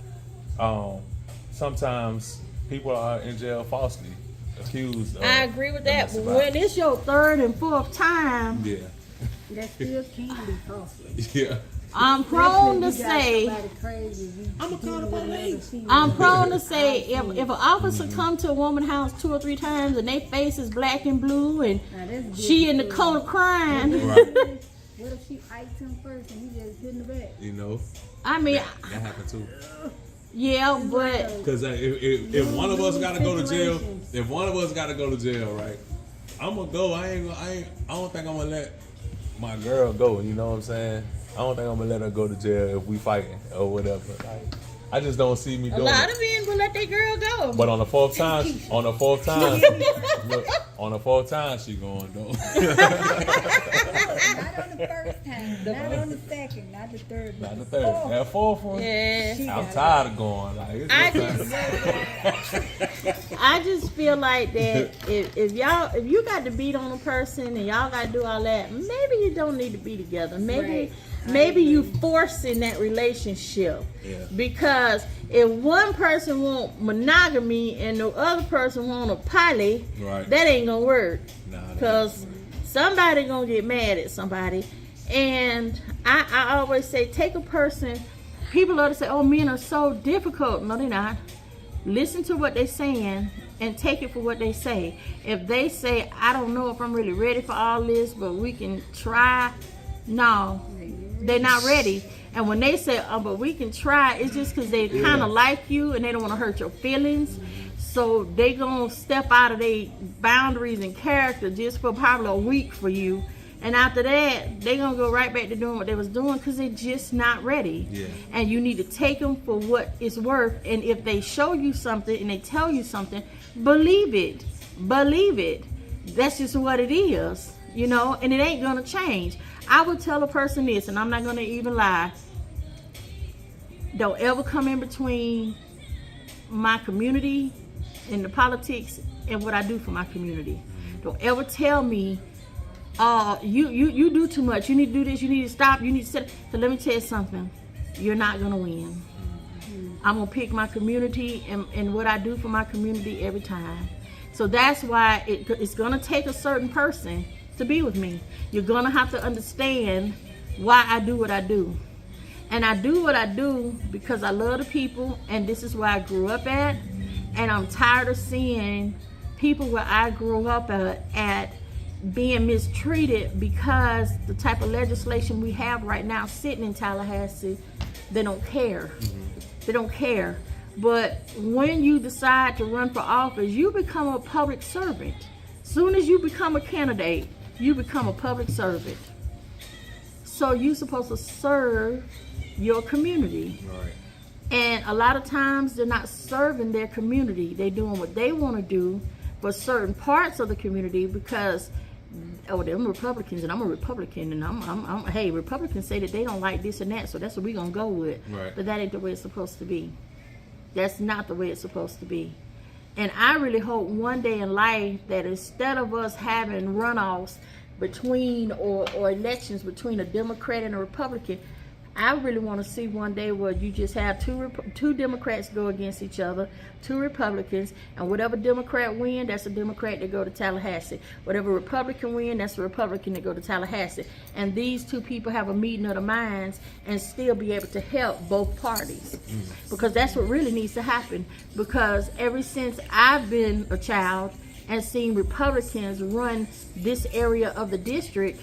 sometimes people are in jail falsely accused of I agree with that, but domestic when violence. it's your 3rd and 4th time, Yeah. That still can be costly. Yeah. I'm prone to say, I'm gonna call the police. I'm prone to say, if an officer come to a woman's house 2 or 3 times and their face is black and blue and she in the corner crying, Right. What if she iced him first and he just hit in the back? I mean, That happened too. yeah, but Because if one of us gotta go to jail, right? I'm gonna go. I don't think I'm gonna let my girl go. You know what I'm saying? I don't think I'm gonna let her go to jail if we fighting or whatever. Like, I just don't see me a doing lot it. of men will let their girl go. But on the 4th time, look, on the 4th time she going though. Not on the first time, not on the second, not the third. Not the 3rd. That 4th one. Yeah. I'm tired of going. Like, it's I just feel like that if you got to beat on a person and y'all got to do all that, maybe you don't need to be together. Maybe you forcing that relationship. Yeah. Because if one person want monogamy and the other person want a poly, Right. that ain't gonna work. Nah, Because somebody gonna get mad at somebody. And I always say, take a person. People love to say, oh, men are so difficult. No, they're not. Listen to what they're saying and take it for what they say. If they say, I don't know if I'm really ready for all this, but we can try. No, they're not ready. And when they say, oh, but we can try, it's just because they kind of like you and they don't want to hurt your feelings. So they going to step out of their boundaries and character just for probably a week for you. And after that, they going to go right back to doing what they was doing because they're just not ready. Yeah. And you need to take them for what it's worth. And if they show you something and they tell you something, believe it. Believe it. That's just what it is, you know, and it ain't going to change. I would tell a person this, and I'm not going to even lie. Don't ever come in between my community and the politics and what I do for my community. Don't ever tell me, you do too much. You need to do this. You need to stop. You need to sit. So let me tell you something. You're not going to win. I'm going to pick my community and what I do for my community every time. So that's why it's going to take a certain person to be with me. You're going to have to understand why I do what I do. And I do what I do because I love the people, and this is where I grew up at. And I'm tired of seeing people where I grew up at being mistreated because the type of legislation we have right now sitting in Tallahassee, they don't care. They don't care. But when you decide to run for office, you become a public servant. Soon as you become a candidate, you become a public servant. So you're supposed to serve your community. Right. And a lot of times they're not serving their community. They're doing what they want to do for certain parts of the community because, oh, them Republicans and I'm a Republican and hey, Republicans say that they don't like this and that, so that's what we're going to go with. Right. But that ain't the way it's supposed to be. That's not the way it's supposed to be. And I really hope one day in life that instead of us having runoffs between or elections between a Democrat and a Republican, I really want to see one day where you just have two Democrats go against each other, two Republicans, and whatever Democrat win, that's a Democrat that go to Tallahassee. Whatever Republican win, that's a Republican that go to Tallahassee. And these two people have a meeting of the minds and still be able to help both parties. Because that's what really needs to happen. Because ever since I've been a child and seen Republicans run this area of the district,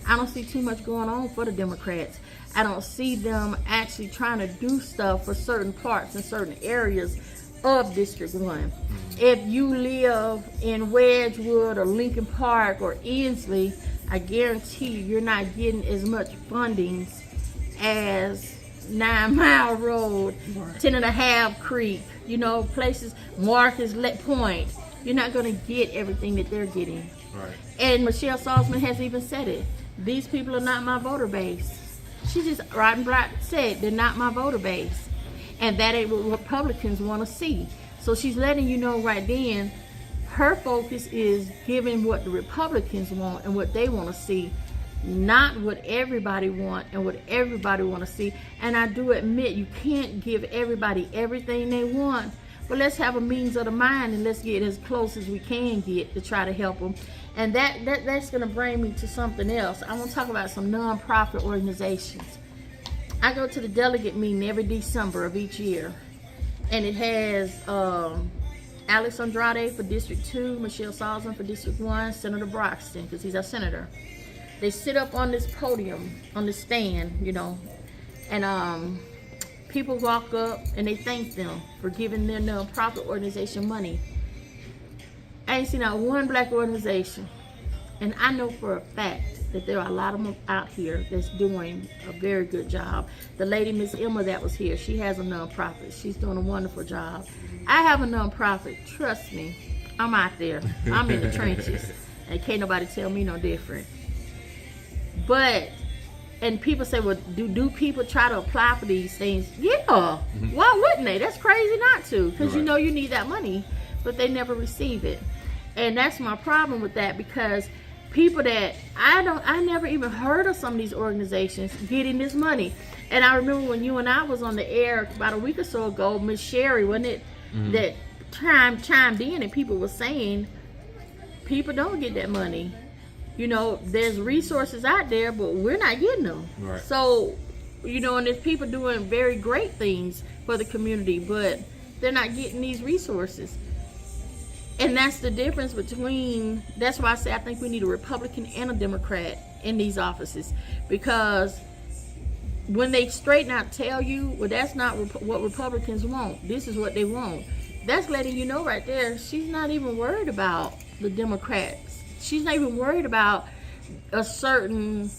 I don't see too much going on for the Democrats. I don't see them actually trying to do stuff for certain parts and certain areas of District 1. If you live in Wedgwood or Lincoln Park or Inslee, I guarantee you're not getting as much funding as 9 Mile Road, 10.5 Creek, you know, places, Marcus Point. You're not going to get everything that they're getting. Right. And Michelle Salzman has even said it. These people are not my voter base. She just right and black said they're not my voter base. And that ain't what Republicans want to see. So she's letting you know right then, her focus is giving what the Republicans want and what they want to see, not what everybody want and what everybody want to see. And I do admit you can't give everybody everything they want. But let's have a means of the mind and let's get as close as we can get to try to help them. And that's going to bring me to something else. I want to talk about some nonprofit organizations. I go to the delegate meeting every December of each year. And it has Alex Andrade for District 2, Michelle Salzman for District 1, Senator Broxton, because he's our senator. They sit up on this podium, on this stand, you know, and people walk up and they thank them for giving their nonprofit organization money. I ain't seen not one black organization, and I know for a fact that there are a lot of them out here that's doing a very good job. The lady, Miss Emma, that was here, she has a nonprofit. She's doing a wonderful job. I have a nonprofit. Trust me, I'm out there. I'm in the trenches, and can't nobody tell me no different. But, and people say, well, do people try to apply for these things? Yeah. Why wouldn't they? That's crazy not to, because you know you need that money, but they never receive it. And that's my problem with that, because people that I never even heard of some of these organizations getting this money. And I remember when you and I was on the air about a week or so ago, Miss Sherry, wasn't it, that chimed in and people were saying people don't get that money. You know, there's resources out there, but we're not getting them. Right. So, you know, and there's people doing very great things for the community, but they're not getting these resources. And that's the difference between, that's why I say I think we need a Republican and a Democrat in these offices, because when they straighten out tell you, well, that's not what Republicans want. This is what they want. That's letting you know right there, she's not even worried about the Democrats. She's not even worried about a certain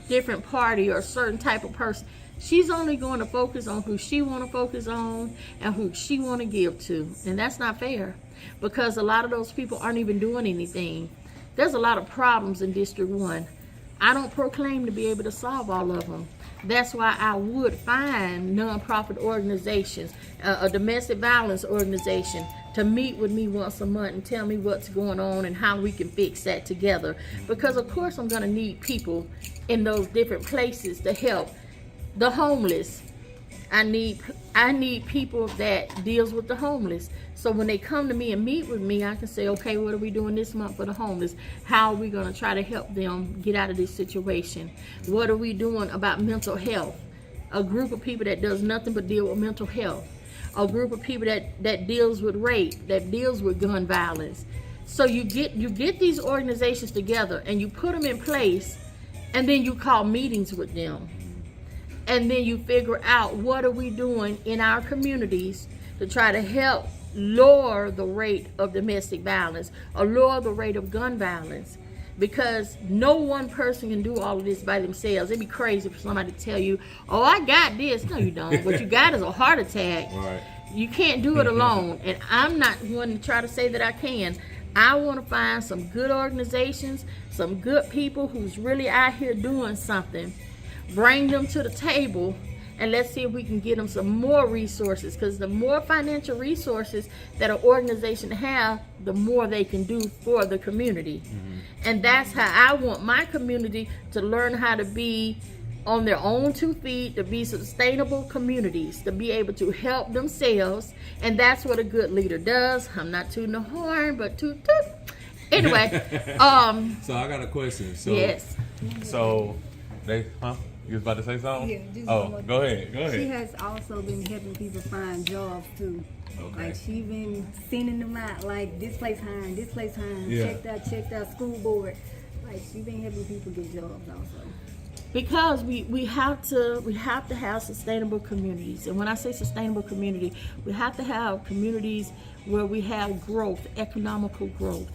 different party or a certain type of person. She's only going to focus on who she want to focus on and who she want to give to. And that's not fair, because a lot of those people aren't even doing anything. There's a lot of problems in District 1. I don't proclaim to be able to solve all of them. That's why I would find nonprofit organizations, a domestic violence organization, to meet with me once a month and tell me what's going on and how we can fix that together. Because of course I'm going to need people in those different places to help the homeless. I need people that deals with the homeless. So when they come to me and meet with me, I can say, okay, what are we doing this month for the homeless? How are we going to try to help them get out of this situation? What are we doing about mental health? A group of people that does nothing but deal with mental health. A group of people that deals with rape, that deals with gun violence. So you get these organizations together and you put them in place, and then you call meetings with them. And then you figure out, what are we doing in our communities to try to help lower the rate of domestic violence or lower the rate of gun violence? Because no one person can do all of this by themselves. It'd be crazy for somebody to tell you, oh, I got this. No, you don't. What you got is a heart attack. Right. You can't do it alone. And I'm not one to try to say that I can. I want to find some good organizations, some good people who's really out here doing something. Bring them to the table, and let's see if we can get them some more resources, because the more financial resources that an organization have, the more they can do for the community. And that's how I want my community to learn how to be on their own 2 feet, to be sustainable communities, to be able to help themselves. And that's what a good leader does. I'm not tooting the horn, but toot toot. Anyway, So I got a question. So, yes. So you was about to say something? Yeah, just one oh, more go thing. ahead. She has also been helping people find jobs too. Okay. Like she been sending them out, like this place hiring, this place hiring, Yeah. checked out school board. Like she been helping people get jobs also. Because we have to have sustainable communities. And when I say sustainable community, we have to have communities where we have growth, economical growth.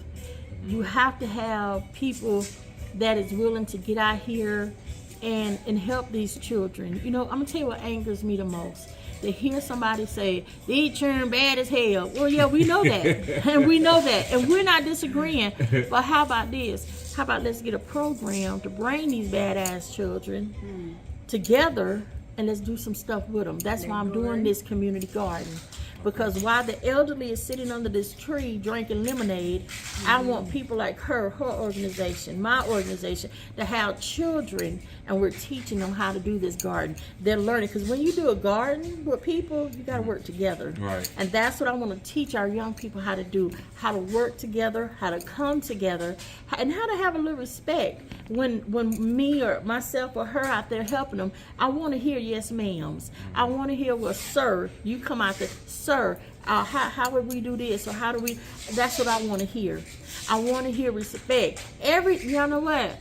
You have to have people that is willing to get out here and help these children. You know, I'm gonna tell you what angers me the most. To hear somebody say, these children bad as hell. Well, yeah, we know that. And we know that. And we're not disagreeing. But how about this? How about let's get a program to bring these badass children together, and let's do some stuff with them. That's why I'm doing this community garden. Because while the elderly is sitting under this tree drinking lemonade, I want people like her organization, my organization, to have children, and we're teaching them how to do this garden. They're learning, because when you do a garden with people, you got to work together. Right. And that's what I want to teach our young people how to do, how to work together, how to come together, and how to have a little respect. When me or myself or her out there helping them, I want to hear yes ma'ams. I want to hear, well, sir, you come out there, sir, how would we do this, or how do we, that's what I want to hear. I want to hear respect. You know what?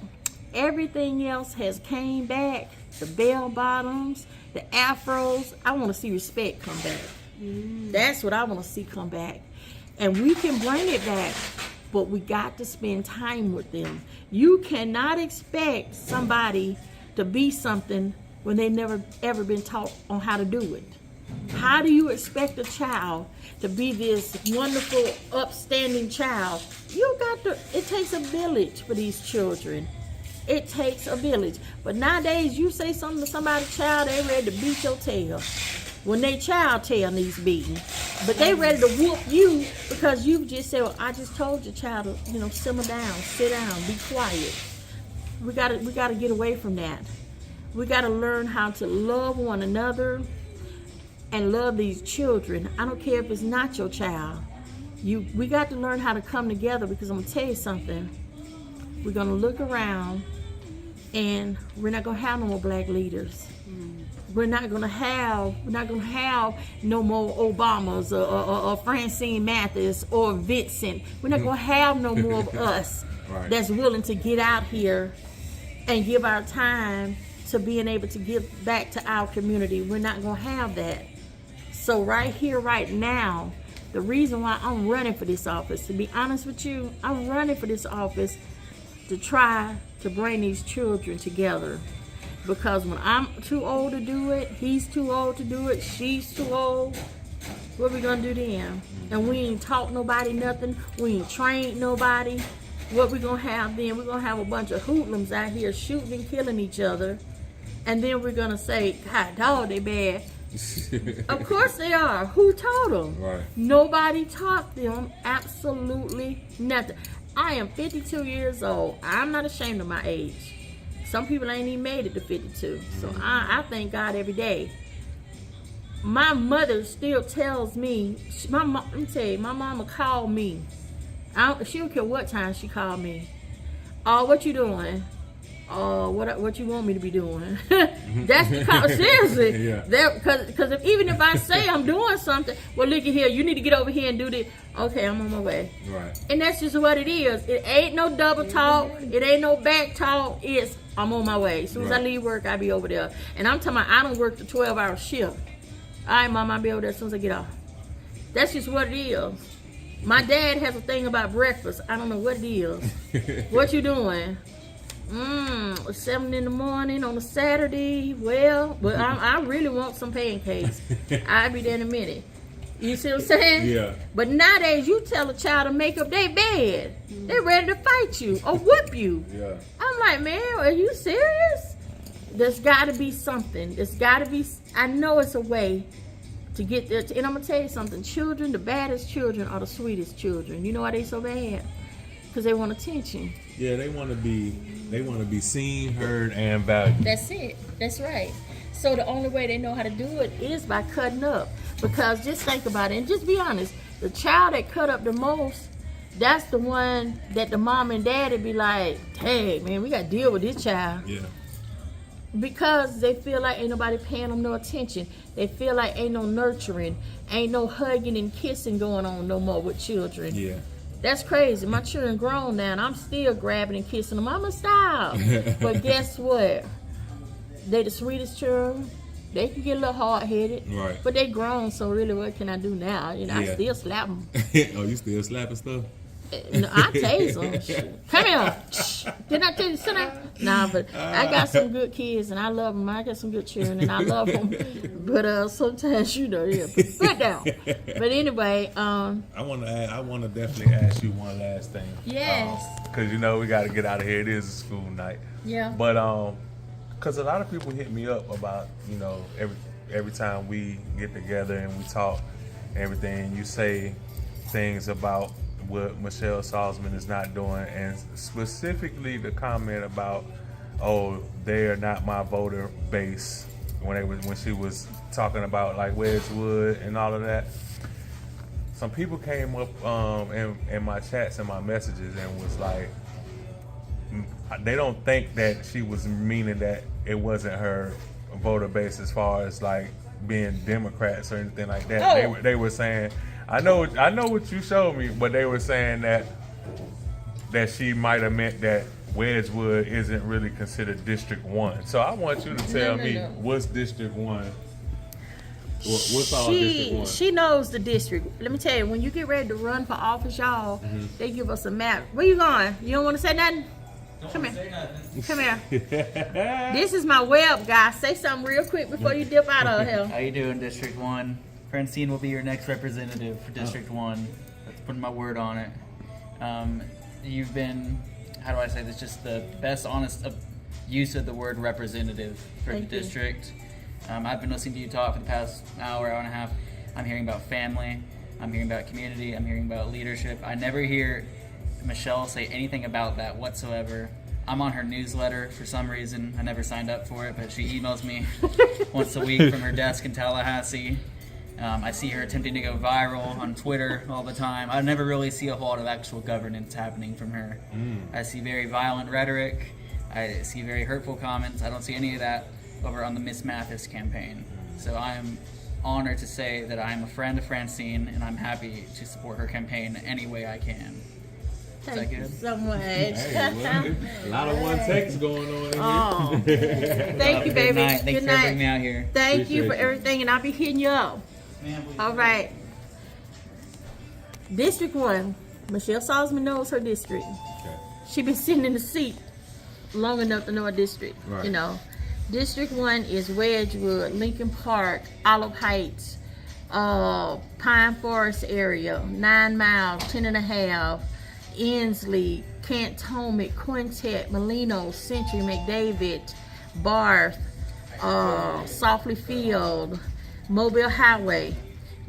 Everything else has came back. The bell bottoms, the afros. I want to see respect come back. That's what I want to see come back. And we can bring it back, but we got to spend time with them. You cannot expect somebody to be something when they never ever been taught on how to do it. How do you expect a child to be this wonderful, upstanding child? It takes a village for these children. It takes a village. But nowadays, you say something to somebody's child, they ready to beat your tail. When they child tail needs beating. But they ready to whoop you because you just said, well, I just told your child to, simmer down, sit down, be quiet. We gotta get away from that. We gotta learn how to love one another and love these children. I don't care if it's not your child. We got to learn how to come together, because I'm gonna tell you something. We're gonna look around, and we're not gonna have no more black leaders. We're not gonna have no more Obamas or Franscine Mathis or Vincent. We're not gonna have no more of us Right. that's willing to get out here and give our time to being able to give back to our community. We're not going to have that. So right here, right now, the reason why I'm running for this office, to be honest with you, I'm running for this office to try to bring these children together. Because when I'm too old to do it, he's too old to do it, she's too old, what we gonna do then? And we ain't taught nobody nothing, we ain't trained nobody. What we gonna have then? We're gonna have a bunch of hoodlums out here shooting and killing each other. And then we're gonna say, God, dog, they bad. Of course they are. Who taught them? Right. Nobody taught them absolutely nothing. I am 52 years old. I'm not ashamed of my age. Some people ain't even made it to 52. So I thank God every day. My mother still tells me, let me tell you, my mama called me. She don't care what time she called me. Oh, what you doing? Oh, what you want me to be doing? That's the call. Seriously. Yeah. Because even if I say I'm doing something, well, look at here, you need to get over here and do this. Okay, I'm on my way. Right. And that's just what it is. It ain't no double talk. It ain't no back talk. It's I'm on my way. As soon as I leave work, I'll be over there. And I'm talking about I don't work the 12-hour shift. All right, Mom, I'll be over there as soon as I get off. That's just what it is. My dad has a thing about breakfast. I don't know what it is. What you doing? 7 in the morning on a Saturday. Well, but I really want some pancakes. I'll be there in a minute. You see what I'm saying? Yeah. But nowadays, you tell a child to make up their bed. They're ready to fight you or whoop you. Yeah. I'm like, man, are you serious? There's got to be something. There's got to be. I know it's a way to get there. And I'm going to tell you something. Children, the baddest children are the sweetest children. You know why they so bad? Because they want attention. Yeah, they want to be seen, heard, and valued. That's it. That's right. So the only way they know how to do it is by cutting up. Because just think about it and just be honest. The child that cut up the most, that's the one that the mom and daddy be like, dang, man, we got to deal with this child. Yeah. Because they feel like ain't nobody paying them no attention. They feel like ain't no nurturing, ain't no hugging and kissing going on no more with children. Yeah. That's crazy. My children grown now and I'm still grabbing and kissing them. Mama, stop. But guess what? They the sweetest children. They can get a little hard-headed. Right. But they grown, so really what can I do now? You know, I still slap them. Oh, you still slapping stuff? No, I tase them. Come here. Shh. Didn't I tell you to sit down? Nah, but I got some good kids and I love them. I got some good children and I love them. But sometimes, you know, sit down. But anyway, I want to definitely ask you one last thing. Yes. Because you know we got to get out of here. It is a school night. Yeah. But because a lot of people hit me up about, you know, every time we get together and we talk, everything, you say things about what Michelle Salzman is not doing, and specifically the comment about, oh, they are not my voter base, when she was talking about like Wedgwood and all of that. Some people came up in my chats and my messages and was like, they don't think that she was meaning that it wasn't her voter base as far as like being Democrats or anything like that. Oh. They were saying, I know what you showed me, but they were saying that she might have meant that Wedgwood isn't really considered District 1. So I want you to tell me what's District 1. What's all District 1? She knows the district. Let me tell you, when you get ready to run for office, y'all, they give us a map. Where you going? You don't want to say nothing? Come here. Come here. This is my web guy. Say something real quick before you dip out of here. How you doing, District 1? Francine will be your next representative for District 1. Let's put my word on it. You've been, how do I say this, just the best honest use of the word representative for the district. I've been listening to you talk for the past hour and a half. I'm hearing about family. I'm hearing about community. I'm hearing about leadership. I never hear Michelle say anything about that whatsoever. I'm on her newsletter for some reason. I never signed up for it, but she emails me once a week from her desk in Tallahassee. I see her attempting to go viral on Twitter all the time. I never really see a whole lot of actual governance happening from her. I see very violent rhetoric. I see very hurtful comments. I don't see any of that over on the Miss Mathis campaign. So I am honored to say that I am a friend of Francine, and I'm happy to support her campaign any way I can. Thank you good? so much. Hey, well, a lot of one text going on in Oh, here. thank you, Good baby. night. Thanks Good for bringing night. me out here. Thank you for Appreciate you. everything, and I'll be hitting you up. All right. District 1. Michelle Salzman knows her district. Okay. She been sitting in the seat long enough to know her district. Right. You know. District 1 is Wedgwood, Lincoln Park, Olive Heights, Pine Forest area, 9 Mile, 10.5, Inslee, Cantonment, Quintet, Molino, Century, McDavid, Barth, Softly Field, Mobile Highway,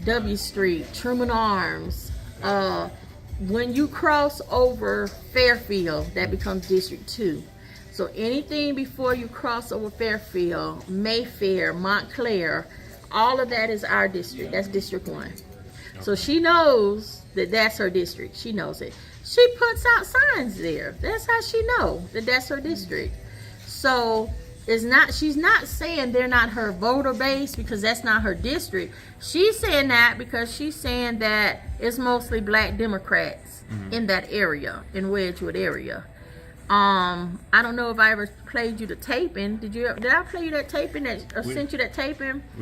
W Street, Truman Arms. When you cross over Fairfield, that becomes District 2. So anything before you cross over Fairfield, Mayfair, Montclair, all of that is our district. That's District 1. So she knows that that's her district. She knows it. She puts out signs there. That's how she knows that that's her district. So she's not saying they're not her voter base because that's not her district. She's saying that because she's saying that it's mostly black Democrats in that area, in Wedgwood area. I don't know if I ever played you the taping. Did I play you that taping or sent you that taping? I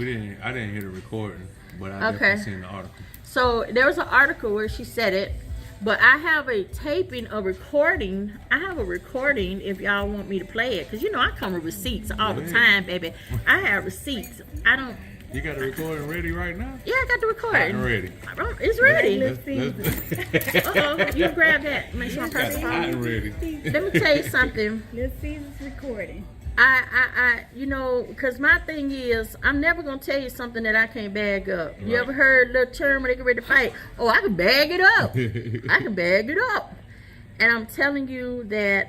didn't hear the recording, but I Okay. definitely seen the article. So there was an article where she said it, but I have a taping, a recording. I have a recording if y'all want me to play it, because I come with receipts all the time, baby. I have receipts. You got the recording ready right now? Yeah, I got the recording. I'm ready. It's ready. Let's You grab that. Make sure I'm got pressing hot and on. ready. Let me tell you something. Let's see this recording. Because my thing is, I'm never gonna tell you something that I can't bag up. You ever heard a little term when they get ready to fight? Oh, I can bag it up. I can bag it up. And I'm telling you that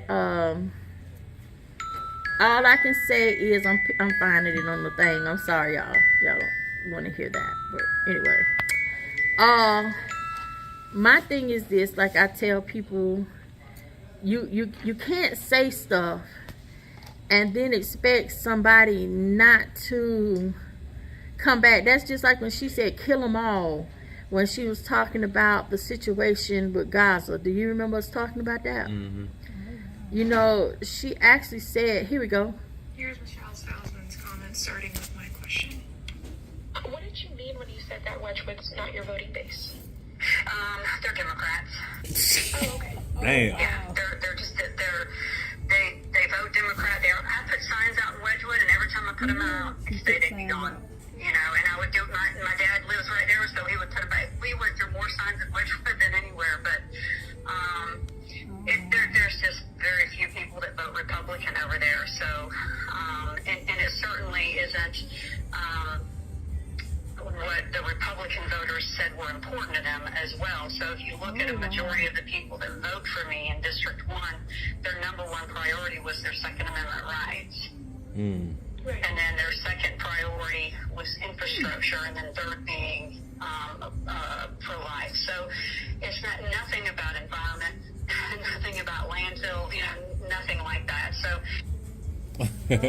all I can say is I'm finding it on the thing. I'm sorry, y'all. Y'all don't want to hear that, but anyway. My thing is this. Like I tell people, you can't say stuff and then expect somebody not to come back. That's just like when she said kill them all, when she was talking about the situation with Gaza. Do you remember us talking about that? Mm-hmm. She actually said, here we go. Here's Michelle Salzman's comments, starting with my question. What did you mean when you said that Wedgwood's not your voting base? They're Democrats. Oh, okay. Damn. Yeah, they're just they vote Democrat. I put signs out in Wedgwood, and every time I put them out, they'd be gone. And I would do my dad lives right there, so he would put them back. We went through more signs in Wedgwood than anywhere, but there's just very few people that vote Republican over there. So, and it certainly isn't what the Republican voters said were important to them as well. So if you look at a majority of the people that vote for me in District 1, their number one priority was their Second Amendment rights. Mm. And then their second priority was infrastructure, and then third being pro-life. So it's nothing about environment, nothing about landfill, nothing like that. So.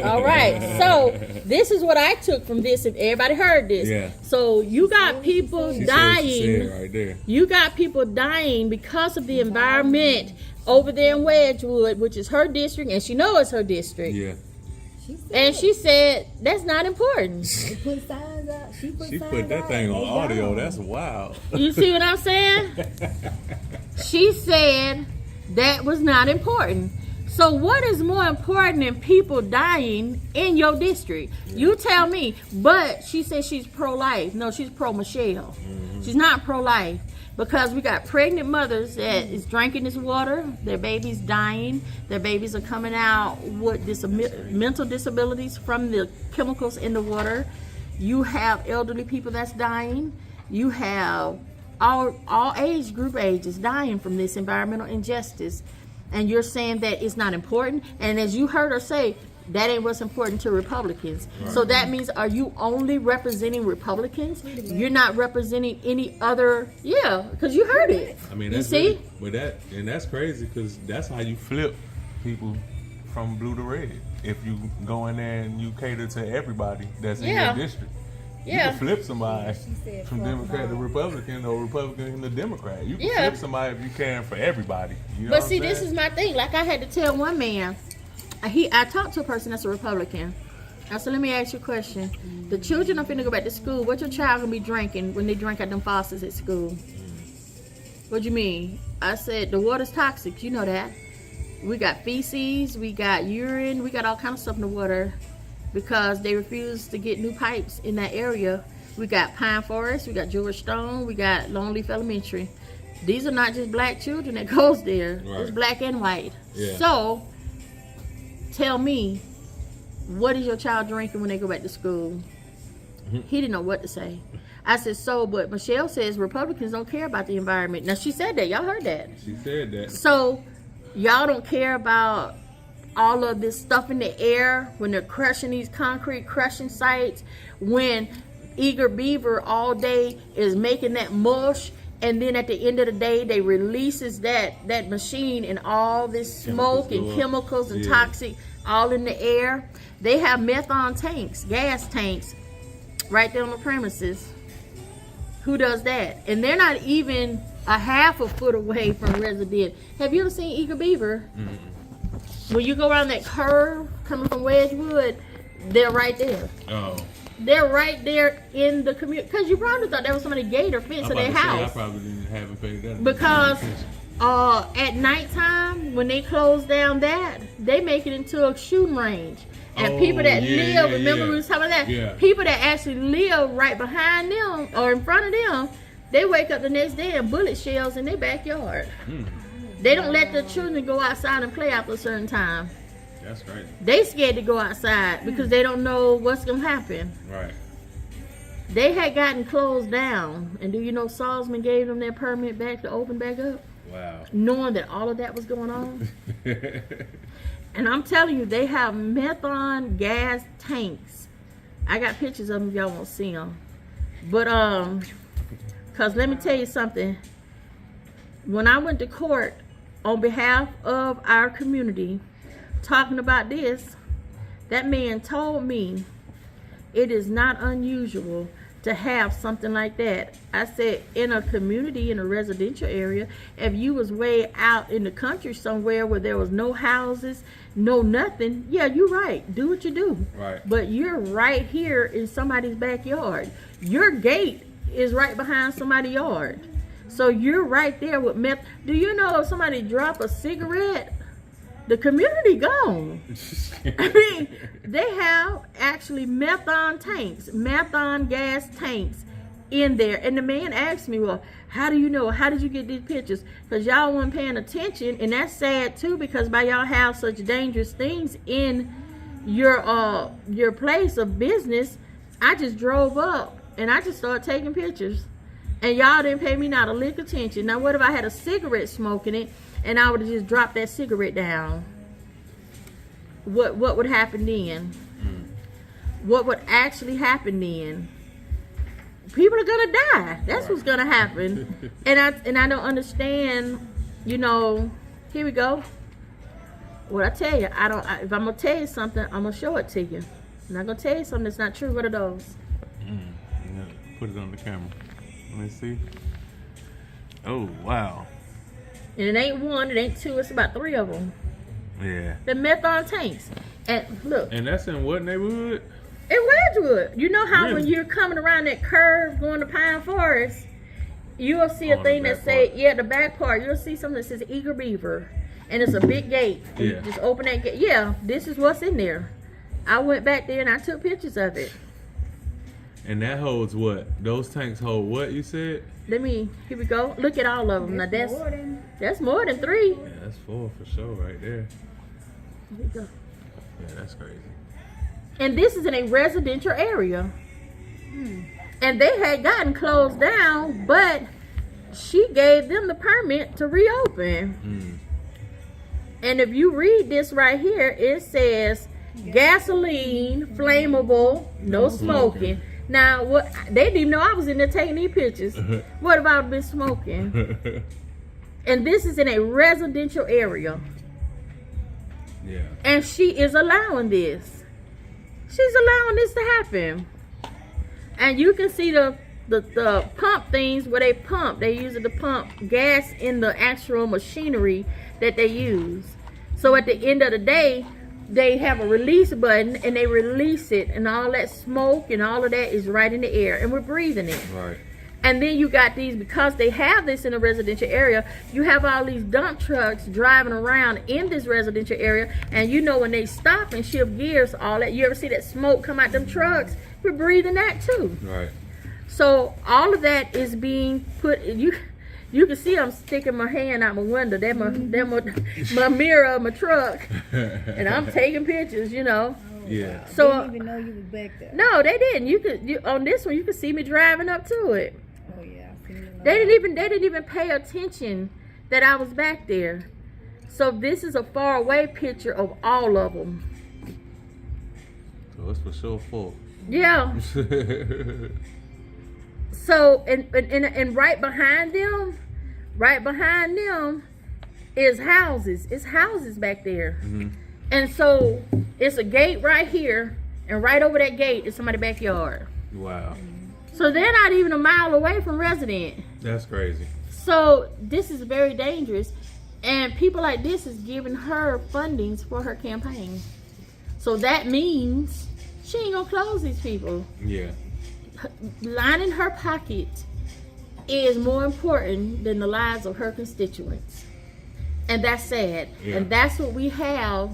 All right, so this is what I took from this. If everybody heard this, Yeah. So you got people She dying. said right there. You got people dying because of the environment over there in Wedgwood, which is her district, and she knows it's her district. Yeah. And she said that's not important. They put signs out. She put She signs put that out. thing on They audio. gone. That's wild. You see what I'm saying? She said that was not important. So what is more important than people dying in your district? You tell me. But she said she's pro-life. No, she's pro-Michelle. She's not pro-life. Because we got pregnant mothers that is drinking this water. Their babies dying. Their babies are coming out with mental disabilities from the chemicals in the water. You have elderly people that's dying. You have all age group ages dying from this environmental injustice. And you're saying that it's not important. And as you heard her say, that ain't what's important to Republicans. Right. So that means, are you only representing Republicans? You're not representing any other, because you heard it. I mean, you that's see? Really, and that's crazy because that's how you flip people from blue to red. If you go in there and you cater to everybody that's in your district. You Yeah. can flip somebody She said from fuck Democrat to no. Republican or Republican to Democrat. You can Yeah. flip somebody if you can for everybody. You know But what see, I'm this saying? is my thing. Like I had to tell one man, I talked to a person that's a Republican. I said, let me ask you a question. The children are finna go back to school. What your child gonna be drinking when they drink at them faucets at school? What you mean? I said, the water's toxic. You know that. We got feces, we got urine, we got all kind of stuff in the water because they refuse to get new pipes in that area. We got Pine Forest, we got George Stone, we got Longleaf Elementary. These are not just black children that goes there. Right. It's black and white. Yeah. So, tell me, what is your child drinking when they go back to school? He didn't know what to say. I said, so, but Michelle says Republicans don't care about the environment. Now, she said that. Y'all heard that. She said that. So, y'all don't care about all of this stuff in the air when they're crushing these concrete crushing sites, when Eager Beaver all day is making that mush, and then at the end of the day they releases that machine and all this smoke and chemicals and toxic all in the air. They have methane tanks, gas tanks right there on the premises. Who does that? And they're not even a half a foot away from resident. Have you ever seen Eager Beaver? When you go around that curve coming from Wedgwood, they're right there. Oh. They're right there in the community. Because you probably thought that was somebody gate or fence of their I house. probably didn't have it paid that. Because at nighttime, when they close down that, they make it into a shooting range. And Oh, people that yeah, live, yeah, remember yeah. we was talking about that? Yeah. People that actually live right behind them or in front of them, they wake up the next day and bullet shells in their backyard. They don't let the children go outside and play after a certain time. That's crazy. They scared to go outside because they don't know what's going to happen. Right. They had gotten closed down. And do you know Salzman gave them their permit back to open back up? Wow. Knowing that all of that was going on. And I'm telling you, they have methane gas tanks. I got pictures of them if y'all won't see them. But, because let me tell you something. When I went to court on behalf of our community, talking about this, that man told me it is not unusual to have something like that. I said, in a community, in a residential area, if you was way out in the country somewhere where there was no houses, no nothing, yeah, you're right. Do what you do. Right. But you're right here in somebody's backyard. Your gate is right behind somebody's yard. So you're right there with meth. Do you know if somebody drop a cigarette, the community gone? I mean, they have actually methane tanks, methane gas tanks in there. And the man asked me, well, how do you know? How did you get these pictures? Because y'all weren't paying attention. And that's sad too, because by y'all have such dangerous things in your place of business, I just drove up and I just started taking pictures. And y'all didn't pay me not a lick of attention. Now what if I had a cigarette smoking it and I would have just dropped that cigarette down? What would happen then? What would actually happen then? People are gonna die. That's what's gonna happen. And I don't understand, you know, here we go. What I tell you, if I'm gonna tell you something, I'm gonna show it to you. I'm not gonna tell you something that's not true. What are those? Yeah, put it on the camera. Let me see. Oh, wow. And it ain't one, it ain't two, it's about 3 of them. Yeah. The methane tanks. And look, And that's in what neighborhood? in Wedgwood, you know how when Really? you're coming around that curve going to Pine Forest, you'll see a On thing the that back say, part. yeah, the back part, you'll see something that says Eager Beaver. And it's a big gate. And you Yeah. just open that gate. Yeah, this is what's in there. I went back there and I took pictures of it. And that holds what? Those tanks hold what, you said? Here we go. Look at all of them. Now That's more than that's more than 3. Yeah, that's 4 for sure right there. Here we go. Yeah, that's crazy. And this is in a residential area. And they had gotten closed down, but she gave them the permit to reopen. And if you read this right here, it says gasoline, flammable, no smoking. Now, what they didn't even know I was in there taking these pictures. What if I would have been smoking? And this is in a residential area. Yeah. And she is allowing this. She's allowing this to happen. And you can see the pump things where they use it to pump gas in the actual machinery that they use. So at the end of the day, they have a release button and they release it, and all that smoke and all of that is right in the air, and we're breathing it. Right. And then you got these, because they have this in a residential area, you have all these dump trucks driving around in this residential area, and you know when they stop and shift gears, all that, you ever see that smoke come out them trucks? We're breathing that too. Right. So all of that is being put, you can see I'm sticking my hand out my window, that my mirror of my truck, and I'm taking pictures, you know. Yeah. So They didn't even know you was back there. no, they didn't. You on this one, you could see me driving up to it. Oh yeah, I seen it. They didn't even pay attention that I was back there. So this is a far away picture of all of them. So it's for sure full. Yeah. So and right behind them is houses. It's houses back there. Mm-hmm. And so it's a gate right here, and right over that gate is somebody's backyard. Wow. So they're not even a mile away from resident. That's crazy. So this is very dangerous, and people like this is giving her fundings for her campaign. So that means she ain't gonna close these people. Yeah. Lining her pocket is more important than the lives of her constituents, and that's sad. Yeah. And that's what we have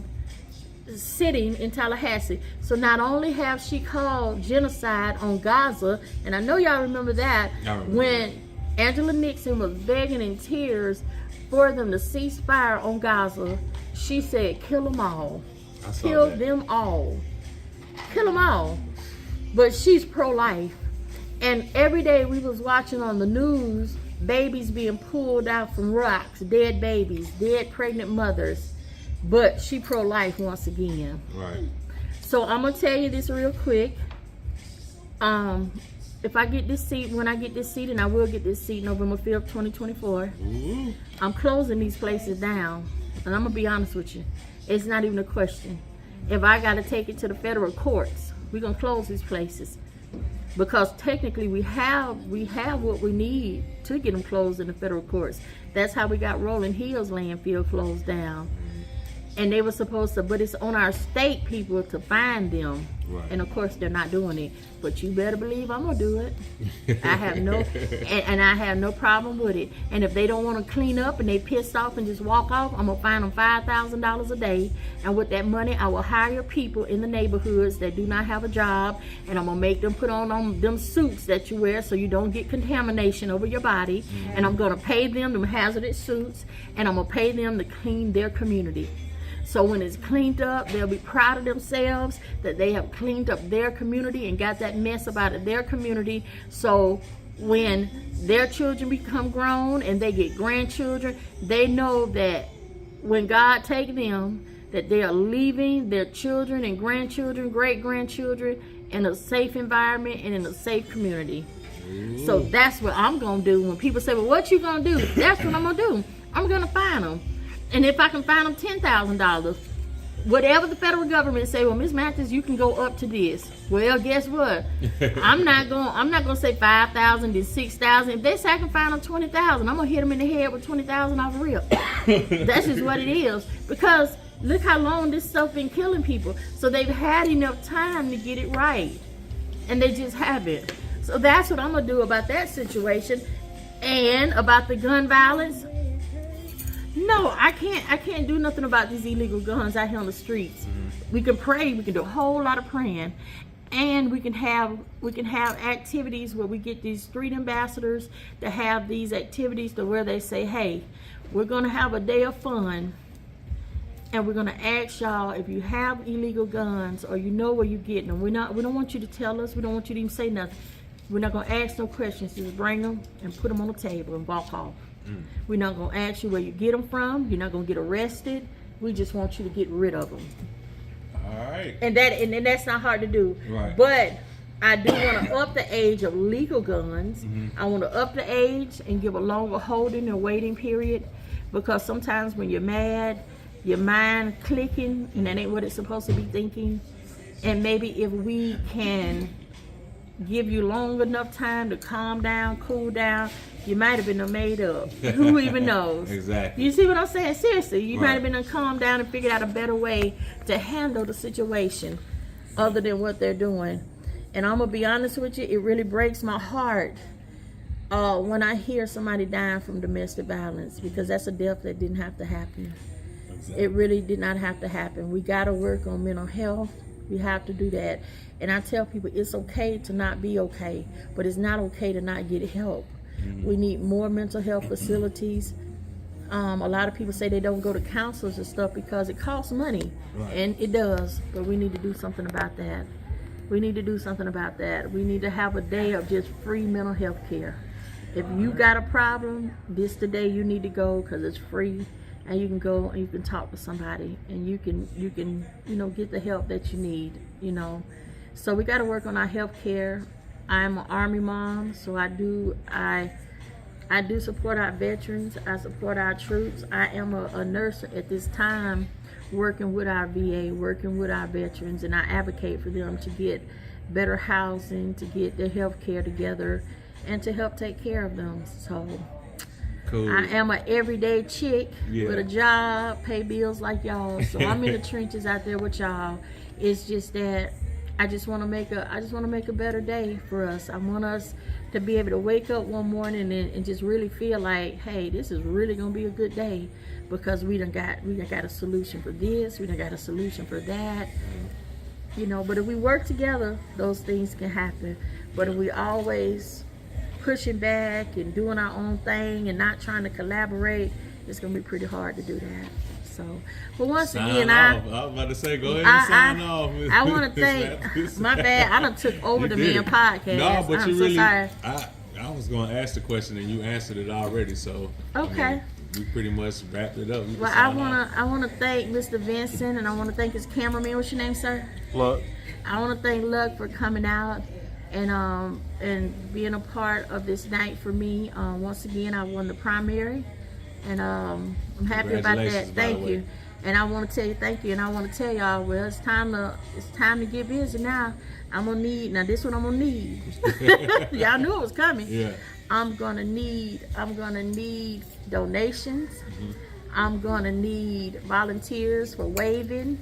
sitting in Tallahassee. So not only have she called genocide on Gaza, and I know y'all remember that, I remember when Angela Nixon was begging in tears for them to cease fire on Gaza, she said, kill them all. I saw Kill that. them all. Kill them all. But she's pro-life. And every day we was watching on the news, babies being pulled out from rocks, dead babies, dead pregnant mothers. But she pro-life once again. Right. So I'm gonna tell you this real quick. If I get this seat, when I get this seat, and I will get this seat November 5th, 2024, Ooh. I'm closing these places down. And I'm gonna be honest with you, it's not even a question. If I gotta take it to the federal courts, we're gonna close these places. Because technically we have what we need to get them closed in the federal courts. That's how we got Rolling Hills landfill closed down. And they were supposed to, but it's on our state people to find them. Right. And of course they're not doing it. But you better believe I'm gonna do it. I have no, and I have no problem with it. And if they don't want to clean up and they pissed off and just walk off, I'm gonna fine them $5,000 a day. And with that money, I will hire people in the neighborhoods that do not have a job, and I'm gonna make them put on them suits that you wear so you don't get contamination over your body. And I'm gonna pay them hazardous suits, and I'm gonna pay them to clean their community. So when it's cleaned up, they'll be proud of themselves that they have cleaned up their community and got that mess up out of their community. So when their children become grown and they get grandchildren, they know that when God takes them, that they are leaving their children and grandchildren, great-grandchildren in a safe environment and in a safe community. Ooh. So that's what I'm going to do. When people say, well, what you going to do? That's what I'm going to do. I'm going to find them. And if I can find them $10,000, whatever the federal government say, well, Ms. Mathis, you can go up to this. Well, guess what? I'm not gonna say 5,000 to 6,000. If they say I can find them 20,000, I'm gonna hit them in the head with 20,000 off rip. That's just what it is. Because look how long this stuff been killing people. So they've had enough time to get it right, and they just haven't. So that's what I'm gonna do about that situation. And about the gun violence. No, I can't do nothing about these illegal guns out here on the streets. Mm-hmm. We can pray, we can do a whole lot of praying, and we can have activities where we get these street ambassadors to have these activities to where they say, hey, we're gonna have a day of fun, and we're gonna ask y'all if you have illegal guns or you know where you're getting them. We don't want you to tell us. We don't want you to even say nothing. We're not gonna ask no questions. Just bring them and put them on the table and walk off. We're not going to ask you where you get them from. You're not going to get arrested. We just want you to get rid of them. All right. And that's not hard to do. Right. But I do want to up the age of legal guns. Mm-hmm. I want to up the age and give a longer holding and waiting period, because sometimes when you're mad, your mind clicking and that ain't what it's supposed to be thinking. And maybe if we can give you long enough time to calm down, cool down, you might have been made up. Who even knows? Exactly. You see what I'm saying? Seriously, you Right. might have been calmed down and figured out a better way to handle the situation other than what they're doing. And I'm going to be honest with you, it really breaks my heart when I hear somebody dying from domestic violence, because that's a death that didn't have to happen. Exactly. It really did not have to happen. We got to work on mental health. We have to do that. And I tell people it's okay to not be okay, but it's not okay to not get help. We need more mental health facilities. A lot of people say they don't go to counselors and stuff because it costs money. Right. And it does, but we need to do something about that. We need to do something about that. We need to have a day of just free mental health care. If you got a problem, this the day you need to go, because it's free, and you can go and you can talk to somebody, and you can get the help that you need. So we got to work on our health care. I'm an Army mom, so I do support our veterans. I support our troops. I am a nurse at this time, working with our VA, working with our veterans, and I advocate for them to get better housing, to get their health care together, and to help take care of them. So Cool. I am an everyday chick Yeah. with a job, pay bills like y'all. So I'm in the trenches out there with y'all. It's just that I just want to make a better day for us. I want us to be able to wake up one morning and just really feel like, hey, this is really gonna be a good day, because we done got a solution for this, we done got a solution for that. But if we work together, those things can happen. But if we always pushing back and doing our own thing and not trying to collaborate, it's gonna be pretty hard to do that. So, but once again, I was about to say, go ahead and sign off. I want to thank. My bad, I done took over the man podcast. No, but I'm you so really. sorry. I was going to ask the question and you answered it already. So Okay. we pretty much wrapped it up. You can Well, sign off. I wanna thank Mr. Vincent, and I want to thank his cameraman. What's your name, sir? Look. I want to thank Luck for coming out and being a part of this night for me. Once again, I won the primary, and I'm happy about that. Congratulations, by the Thank way. you. And I want to tell you thank you, and I want to tell y'all, well, it's time to get busy now. This is what I'm gonna need. Y'all knew it was coming. Yeah. I'm gonna need donations. I'm gonna need volunteers for waving.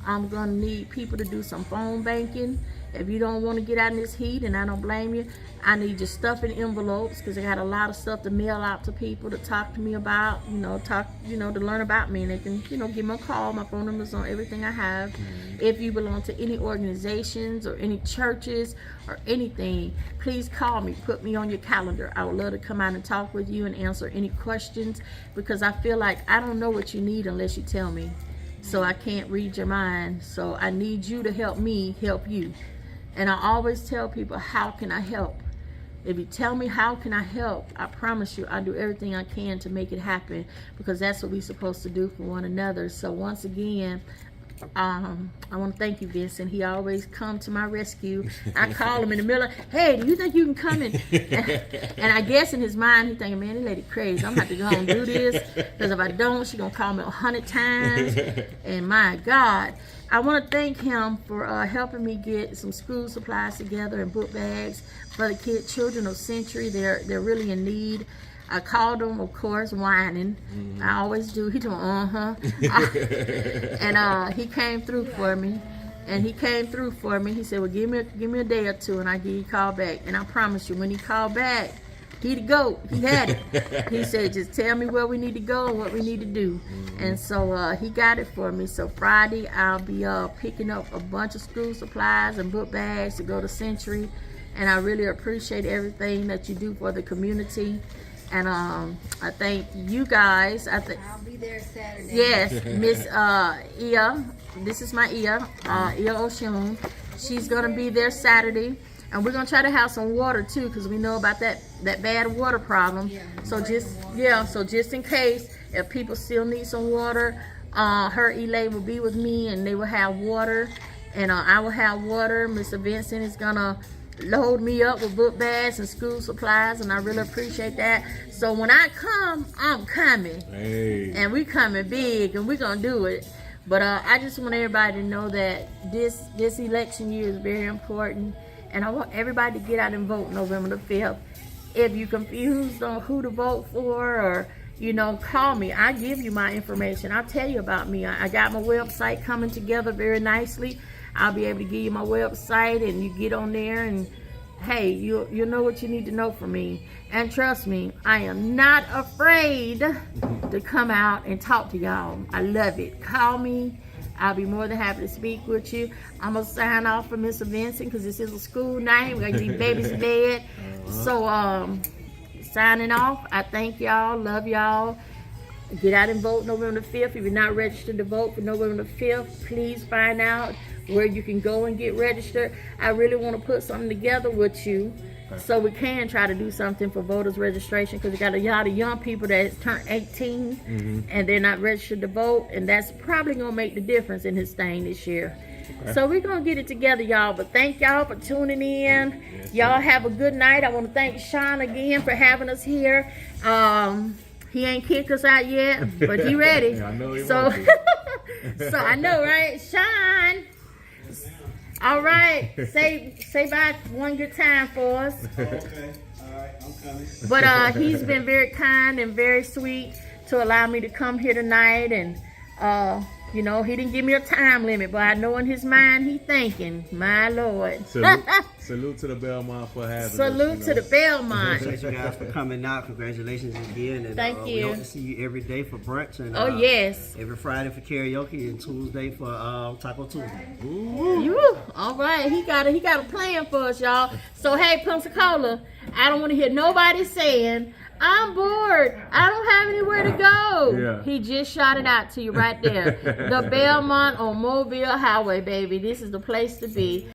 I'm gonna need people to do some phone banking. If you don't want to get out in this heat, and I don't blame you, I need your stuff in envelopes, because I got a lot of stuff to mail out to people to talk to me about, to learn about me, and they can, give me a call. My phone number's on everything I have. If you belong to any organizations or any churches or anything, please call me, put me on your calendar. I would love to come out and talk with you and answer any questions, because I feel like I don't know what you need unless you tell me. So I can't read your mind. So I need you to help me help you. And I always tell people, how can I help? If you tell me how can I help, I promise you I'll do everything I can to make it happen, because that's what we're supposed to do for one another. So once again, I want to thank you, Vincent. He always come to my rescue. I call him in the middle of, hey, do you think you can come in? And I guess in his mind, he's thinking, man, this lady crazy. I'm going to have to go and do this, because if I don't, she's going to call me 100 times. And my God, I want to thank him for helping me get some school supplies together and book bags for the children of Century. They're really in need. I called him, of course, whining. I always do. He told me, and he came through for me. He said, well, give me a day or two, and I'll give you a call back. And I promise you, when he called back, he'd go. He had it. He said, just tell me where we need to go and what we need to do. And so he got it for me. So Friday, I'll be picking up a bunch of school supplies and book bags to go to Century. And I really appreciate everything that you do for the community. And I thank you guys. I'll be there Saturday. Yes, Miss Ia. This is my Ia, Ia Oshun. She's gonna be there Saturday, and we're gonna try to have some water too, because we know about that bad water problem. So just in case, if people still need some water, her Elay will be with me, and they will have water, and I will have water. Mr. Vincent is gonna load me up with book bags and school supplies, and I really appreciate that. So when I come, I'm coming. Hey. And we coming big, and we're gonna do it. But I just want everybody to know that this election year is very important, And I want everybody to get out and vote November the 5th. If you're confused on who to vote for, or, you know, call me. I give you my information. I'll tell you about me. I got my website coming together very nicely. I'll be able to give you my website, and you get on there, and hey, you'll know what you need to know from me. And trust me, I am not afraid to come out and talk to y'all. I love it. Call me. I'll be more than happy to speak with you. I'm going to sign off for Mr. Vincent because this is a school night. We're going to get babies to bed. So, signing off. I thank y'all. Love y'all. Get out and vote November the 5th. If you're not registered to vote for November the 5th, please find out where you can go and get registered. I really want to put something together with you so we can try to do something for voters registration, because we got a lot of young people that turn 18 and they're not registered to vote, and that's probably going to make the difference in this thing this year. So we're going to get it together, y'all. But thank y'all for tuning in. Y'all have a good night. I want to thank Sean again for having us here. He ain't kicked us out yet, but he ready. Yeah, I know he so, wants to. so I know, right? Sean. All right. Say bye one good time for us. Okay. All right. I'm coming. But he's been very kind and very sweet to allow me to come here tonight, and you know, he didn't give me a time limit, but I know in his mind he thinking, my Lord. Salute to the Belmont for having us. Salute to the Belmont. Thank you guys for coming out. Congratulations again. And, Thank We you. hope to see you every day for brunch. And, Oh, yes. Every Friday for karaoke and Tuesday for Taco Tuesday. All right, he got a plan for us, y'all. So hey, Pensacola, I don't want to hear nobody saying, I'm bored, I don't have anywhere to go. Yeah. He just shot it out to you right there. The Belmont on Mobile Highway, baby. This is the place to be.